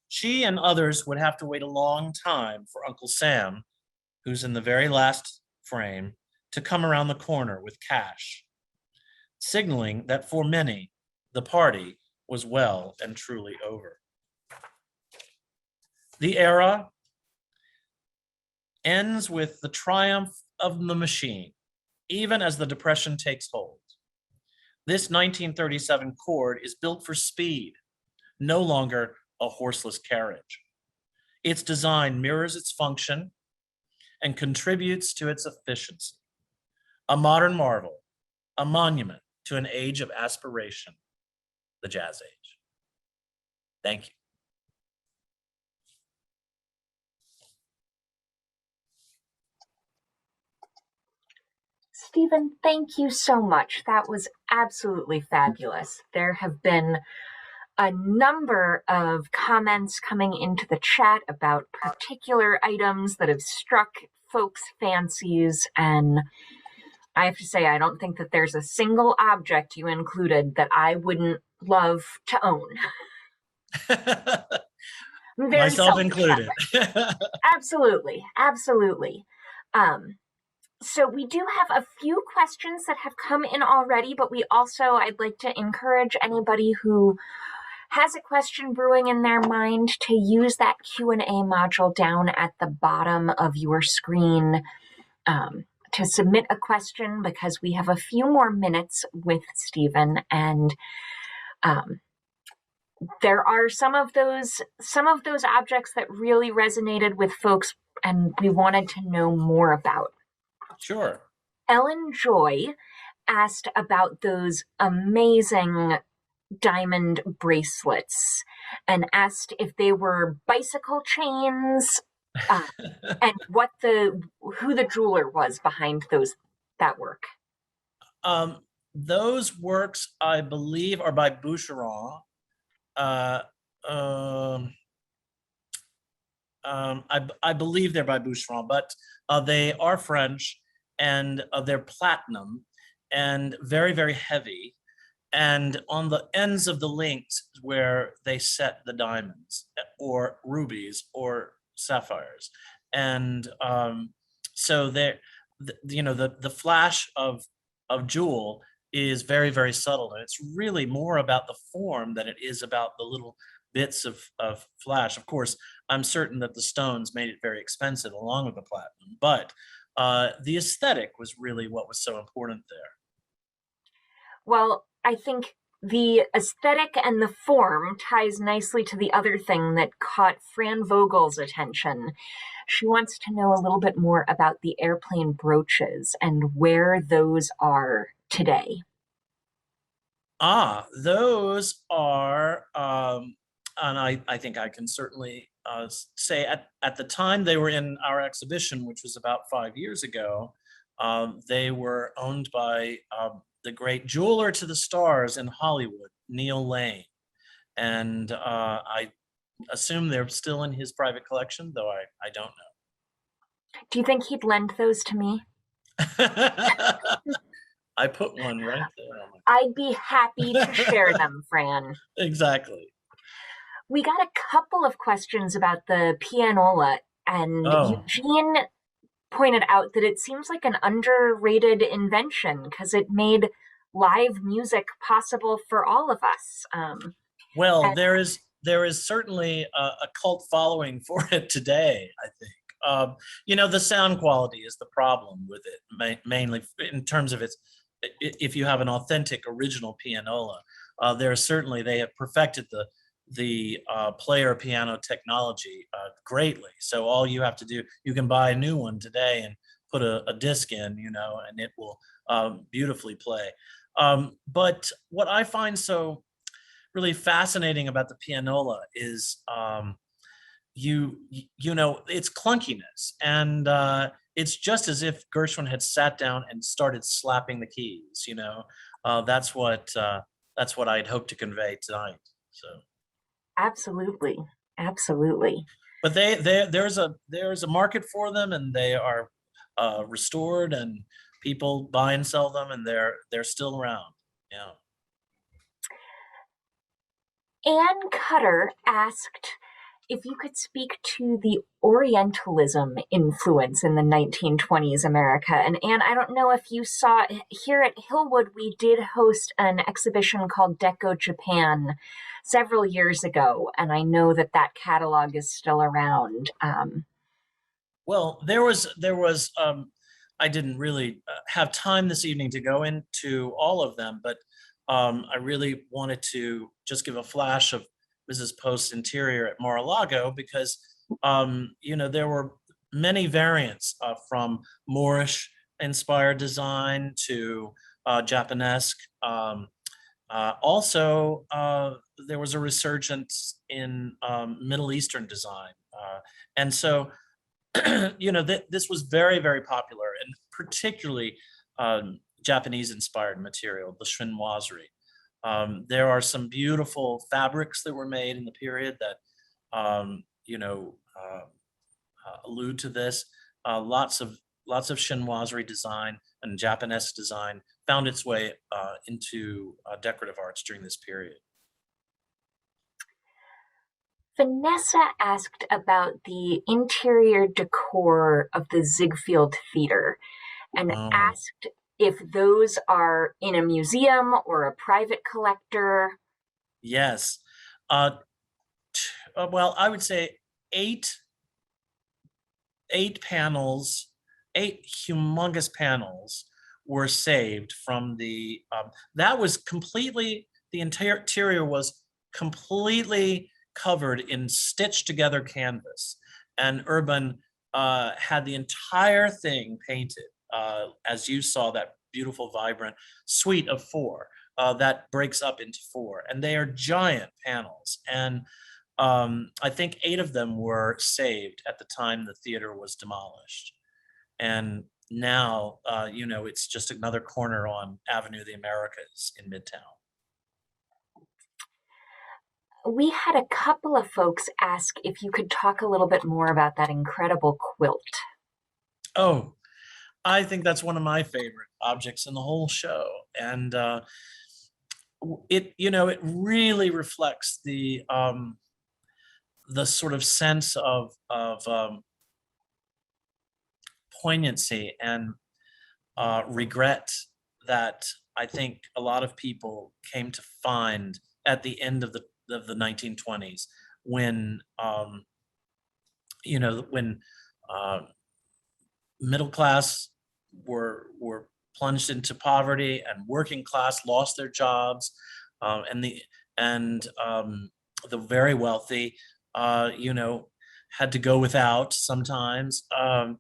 She and others would have to wait a long time for Uncle Sam, who's in the very last frame, to come around the corner with cash, signaling that for many, the party was well and truly over. The era ends with the triumph of the machine, even as the Depression takes hold. This 1937 Cord is built for speed, no longer a horseless carriage. Its design mirrors its function and contributes to its efficiency. A modern marvel, a monument to an age of aspiration, the Jazz Age. Thank you. Stephen, thank you so much. That was absolutely fabulous. There have been a number of comments coming into the chat about particular items that have struck folks' fancies, and I have to say, I don't think that there's a single object you included that I wouldn't love to own. Very Myself selfish included. Absolutely, absolutely. So we do have a few questions that have come in already, but I'd like to encourage anybody who has a question brewing in their mind to use that Q&A module down at the bottom of your screen to submit a question, because we have a few more minutes with Stephen, and there are some of those objects that really resonated with folks and we wanted to know more about. Sure. Ellen Joy asked about those amazing diamond bracelets and asked if they were bicycle chains and who the jeweler was behind that work. Those works, I believe, are by Boucheron. I believe they're by Boucheron, but they are French, and they're platinum and very, very heavy. And on the ends of the links where they set the diamonds or rubies or sapphires. And so there, the flash of jewel is very, very subtle. And it's really more about the form than it is about the little bits of flash. Of course, I'm certain that the stones made it very expensive along with the platinum, but the aesthetic was really what was so important there. Well, I think the aesthetic and the form ties nicely to the other thing that caught Fran Vogel's attention. She wants to know a little bit more about the airplane brooches and where those are today. Those are, and I think I can certainly say at the time they were in our exhibition, which was about 5 years ago, they were owned by the great jeweler to the stars in Hollywood, Neil Lane. And I assume they're still in his private collection, though I don't know. Do you think he'd lend those to me? I put one right there. I'd be happy to share them, Fran. Exactly. We got a couple of questions about the pianola, and Eugene pointed out that it seems like an underrated invention because it made live music possible for all of us. Well, there is certainly a cult following for it today, I think. The sound quality is the problem with it, mainly in terms of its, if you have an authentic original pianola, they have perfected the player piano technology greatly. So all you have to do, you can buy a new one today and put a disc in, and it will beautifully play. But what I find so really fascinating about the pianola is its clunkiness, and it's just as if Gershwin had sat down and started slapping the keys. That's what I'd hoped to convey tonight. So absolutely. But there's a market for them, and they are restored, and people buy and sell them, and they're still around. Yeah. Anne Cutter asked if you could speak to the Orientalism influence in the 1920s America. And Anne, I don't know if you saw, here at Hillwood, we did host an exhibition called Deco Japan several years ago, and I know that catalog is still around. Well, there was I didn't really have time this evening to go into all of them, but I really wanted to just give a flash of Mrs. Post's interior at Mar-a-Lago because, there were many variants from Moorish-inspired design to Japanesque. Also, there was a resurgence in Middle Eastern design. And so, this was very, very popular, and particularly Japanese-inspired material, the chinoiserie. There are some beautiful fabrics that were made in the period that, allude to this. Lots of chinoiserie design and Japanese design found its way into decorative arts during this period. Vanessa asked about the interior decor of the Ziegfeld Theater and Oh, asked if those are in a museum or a private collector. yes. Uh, well, I would say eight eight panels, eight humongous panels were saved from the, that was completely, the entire interior was completely covered in stitched together canvas. And Urban had the entire thing painted, as you saw, that beautiful, vibrant suite of four that breaks up into four. And they are giant panels. And I think eight of them were saved at the time the theater was demolished. And now, it's just another corner on Avenue of the Americas in Midtown. We had a couple of folks ask if you could talk a little bit more about that incredible quilt. Oh, I think that's one of my favorite objects in the whole show. And it really reflects the sort of sense of poignancy and regret that I think a lot of people came to find at the end of the 1920s, when when uh, middle class were plunged into poverty, and working class lost their jobs, and the very wealthy had to go without sometimes. And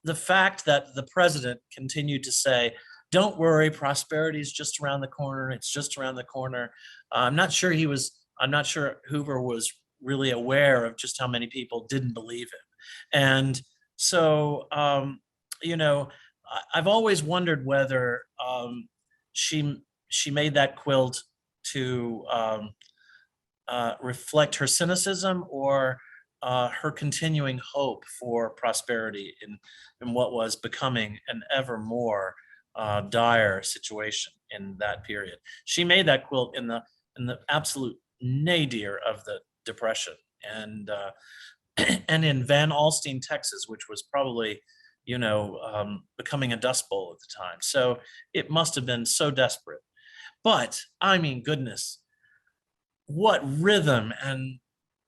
the fact that the president continued to say, "Don't worry, prosperity is just around the corner. It's just around the corner." I'm not sure he was. I'm not sure Hoover was really aware of just how many people didn't believe him. And so, I've always wondered whether she made that quilt to reflect her cynicism, or her continuing hope for prosperity in what was becoming an ever more dire situation in that period. She made that quilt in the absolute nadir of the Depression, and and in Van Alstyne, Texas, which was probably becoming a dust bowl at the time. So it must have been so desperate. But I mean, goodness, what rhythm, and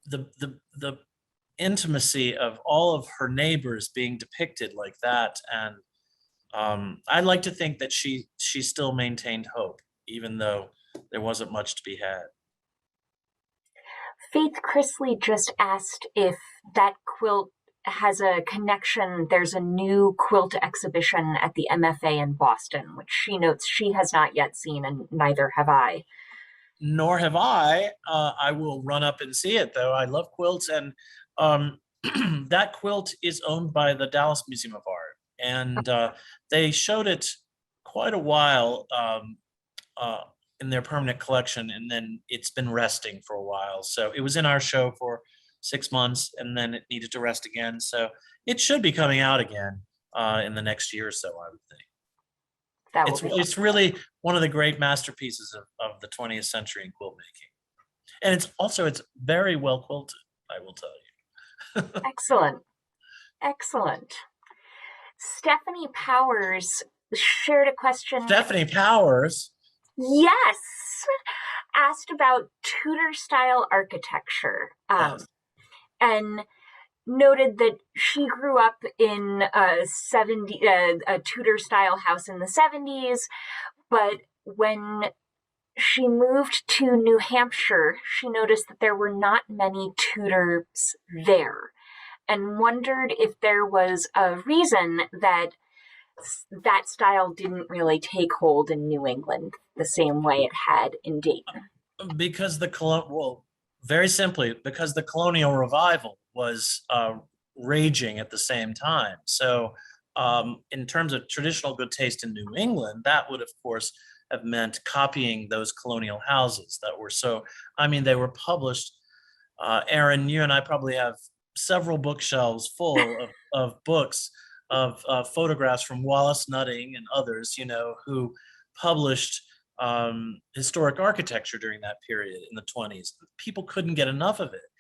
the intimacy of all of her neighbors being depicted like that. And I like to think that she still maintained hope, even though there wasn't much to be had. Faith Chrisley just asked if that quilt has a connection. There's a new quilt exhibition at the MFA in Boston, which she notes she has not yet seen, and neither have I. Nor have I. I will run up and see it, though. I love quilts, and um, that quilt is owned by the Dallas Museum of Art, and they showed it quite a while uh, in their permanent collection, and then it's been resting for a while. So it was in our show for 6 months, and then it needed to rest again. So it should be coming out again in the next year or so, I would think. That will It's be it's really one of the great masterpieces of the 20th century in quilt making. And it's very well quilted, I will tell you. excellent. Excellent. Stephanie Powers shared a question. Stephanie Powers. Yes, asked about Tudor style architecture, Yes. and noted that she grew up in a Tudor style house in the 70s, but when she moved to New Hampshire, she noticed that there were not many Tudors there, and wondered if there was a reason that that style didn't really take hold in New England the same way it had in Dayton. Because very simply, because the colonial revival was raging at the same time. So in terms of traditional good taste in New England, that would, of course, have meant copying those colonial houses that were so, I mean, they were published. Aaron, you and I probably have several bookshelves full of books of photographs from Wallace Nutting and others, who published historic architecture during that period in the 20s. People couldn't get enough of it.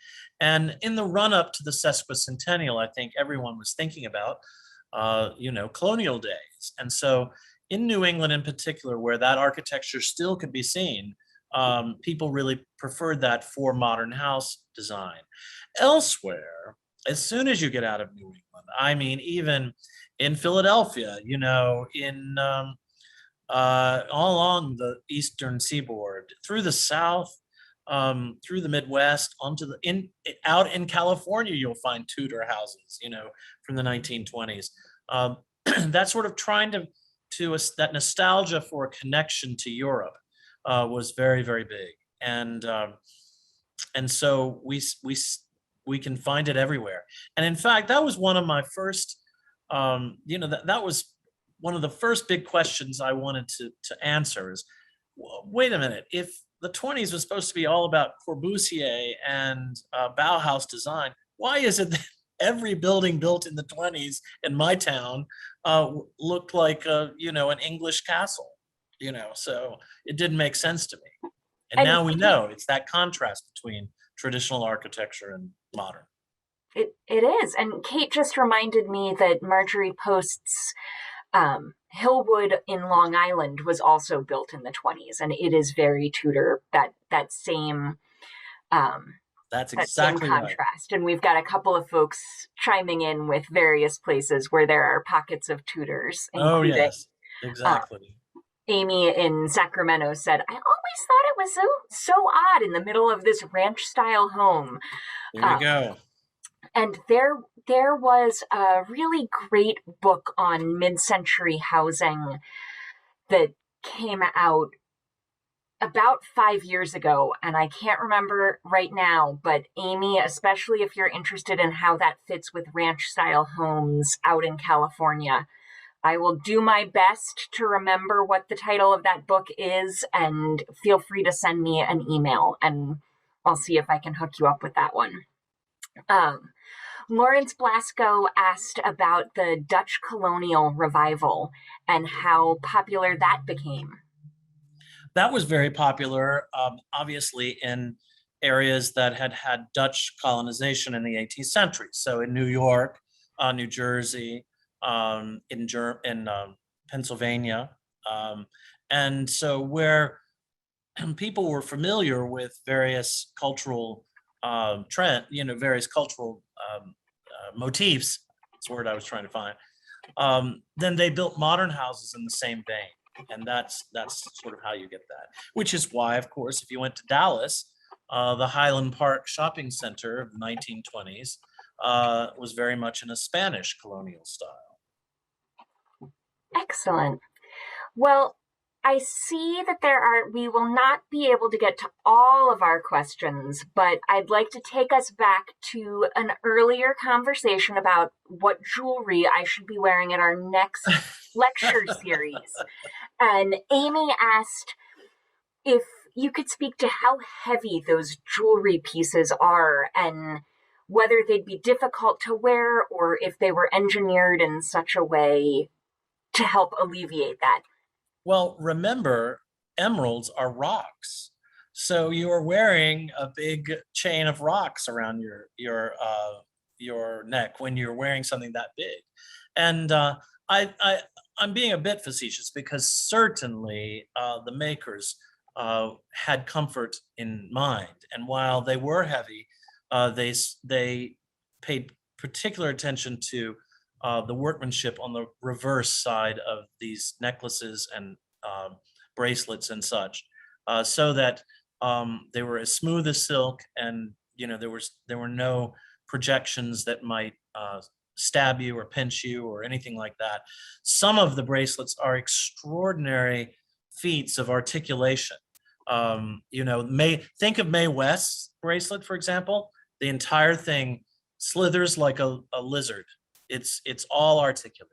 And in the run up to the sesquicentennial, I think everyone was thinking about, colonial days. And so in New England in particular, where that architecture still could be seen, people really preferred that for modern house design. Elsewhere, as soon as you get out of New England, I mean, even in Philadelphia, all along the eastern seaboard, through the South, through the Midwest, out in California, you'll find Tudor houses, from the 1920s. That sort of trying to that nostalgia for a connection to Europe was very, very big, and so we can find it everywhere. And in fact, that was one of my first, that was one of the first big questions I wanted to answer is, wait a minute, if the 20s was supposed to be all about Corbusier and Bauhaus design, why is it that every building built in the 20s in my town looked like an English castle? So it didn't make sense to me. And now we know it's that contrast between traditional architecture and modern. It is. And Kate just reminded me that Marjorie Post's Hillwood in Long Island was also built in the 20s, and it is very Tudor, that same that's exactly same contrast. Right. And we've got a couple of folks chiming in with various places where there are pockets of Tudors. Oh, yes, exactly. Amy in Sacramento said, I always thought it was so odd in the middle of this ranch style home. There you go. And there was a really great book on mid-century housing that came out about 5 years ago, and I can't remember right now, but Amy, especially if you're interested in how that fits with ranch-style homes out in California, I will do my best to remember what the title of that book is, and feel free to send me an email, and I'll see if I can hook you up with that one. Lawrence Blasco asked about the Dutch colonial revival and how popular that became. That was very popular, obviously, in areas that had Dutch colonization in the 18th century. So in New York, New Jersey, in Pennsylvania, and so where people were familiar with various cultural various cultural motifs, that's the word I was trying to find, then they built modern houses in the same vein. And that's sort of how you get that. Which is why, of course, if you went to Dallas, the Highland Park shopping center of the 1920s was very much in a Spanish colonial style. Excellent. Well, I see that we will not be able to get to all of our questions, but I'd like to take us back to an earlier conversation about what jewelry I should be wearing at our next lecture series. And Amy asked if you could speak to how heavy those jewelry pieces are and whether they'd be difficult to wear or if they were engineered in such a way to help alleviate that. Well, remember, emeralds are rocks. So you are wearing a big chain of rocks around your neck when you're wearing something that big. And I'm being a bit facetious because certainly the makers had comfort in mind. And while they were heavy, they paid particular attention to the workmanship on the reverse side of these necklaces and bracelets and such, so that they were as smooth as silk, and there were no projections that might stab you or pinch you or anything like that. Some of the bracelets are extraordinary feats of articulation. Think of Mae West's bracelet, for example. The entire thing slithers like a lizard. It's all articulated.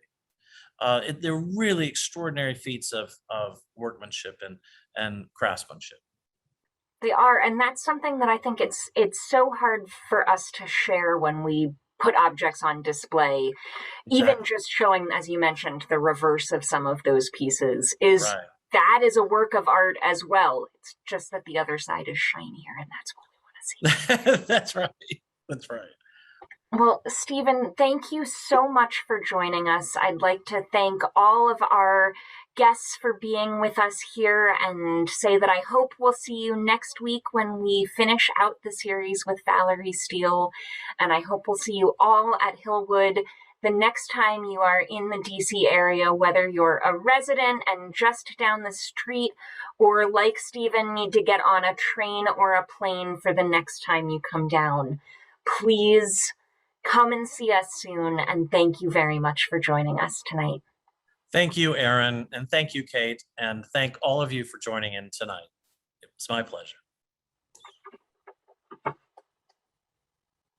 They're really extraordinary feats of workmanship and craftsmanship. They are, and that's something that I think it's so hard for us to share when we put objects on display. Exactly. Even just showing, as you mentioned, the reverse of some of those pieces is that is a work of art as well. It's just that the other side is shinier, and that's what we want to see. That's right. That's right. Well, Stephen, thank you so much for joining us. I'd like to thank all of our guests for being with us here and say that I hope we'll see you next week when we finish out the series with Valerie Steele. And I hope we'll see you all at Hillwood the next time you are in the DC area, whether you're a resident and just down the street, or like Stephen, need to get on a train or a plane for the next time you come down. Please come and see us soon, and thank you very much for joining us tonight. Thank you, Erin, and thank you, Kate, and thank all of you for joining in tonight. It was my pleasure.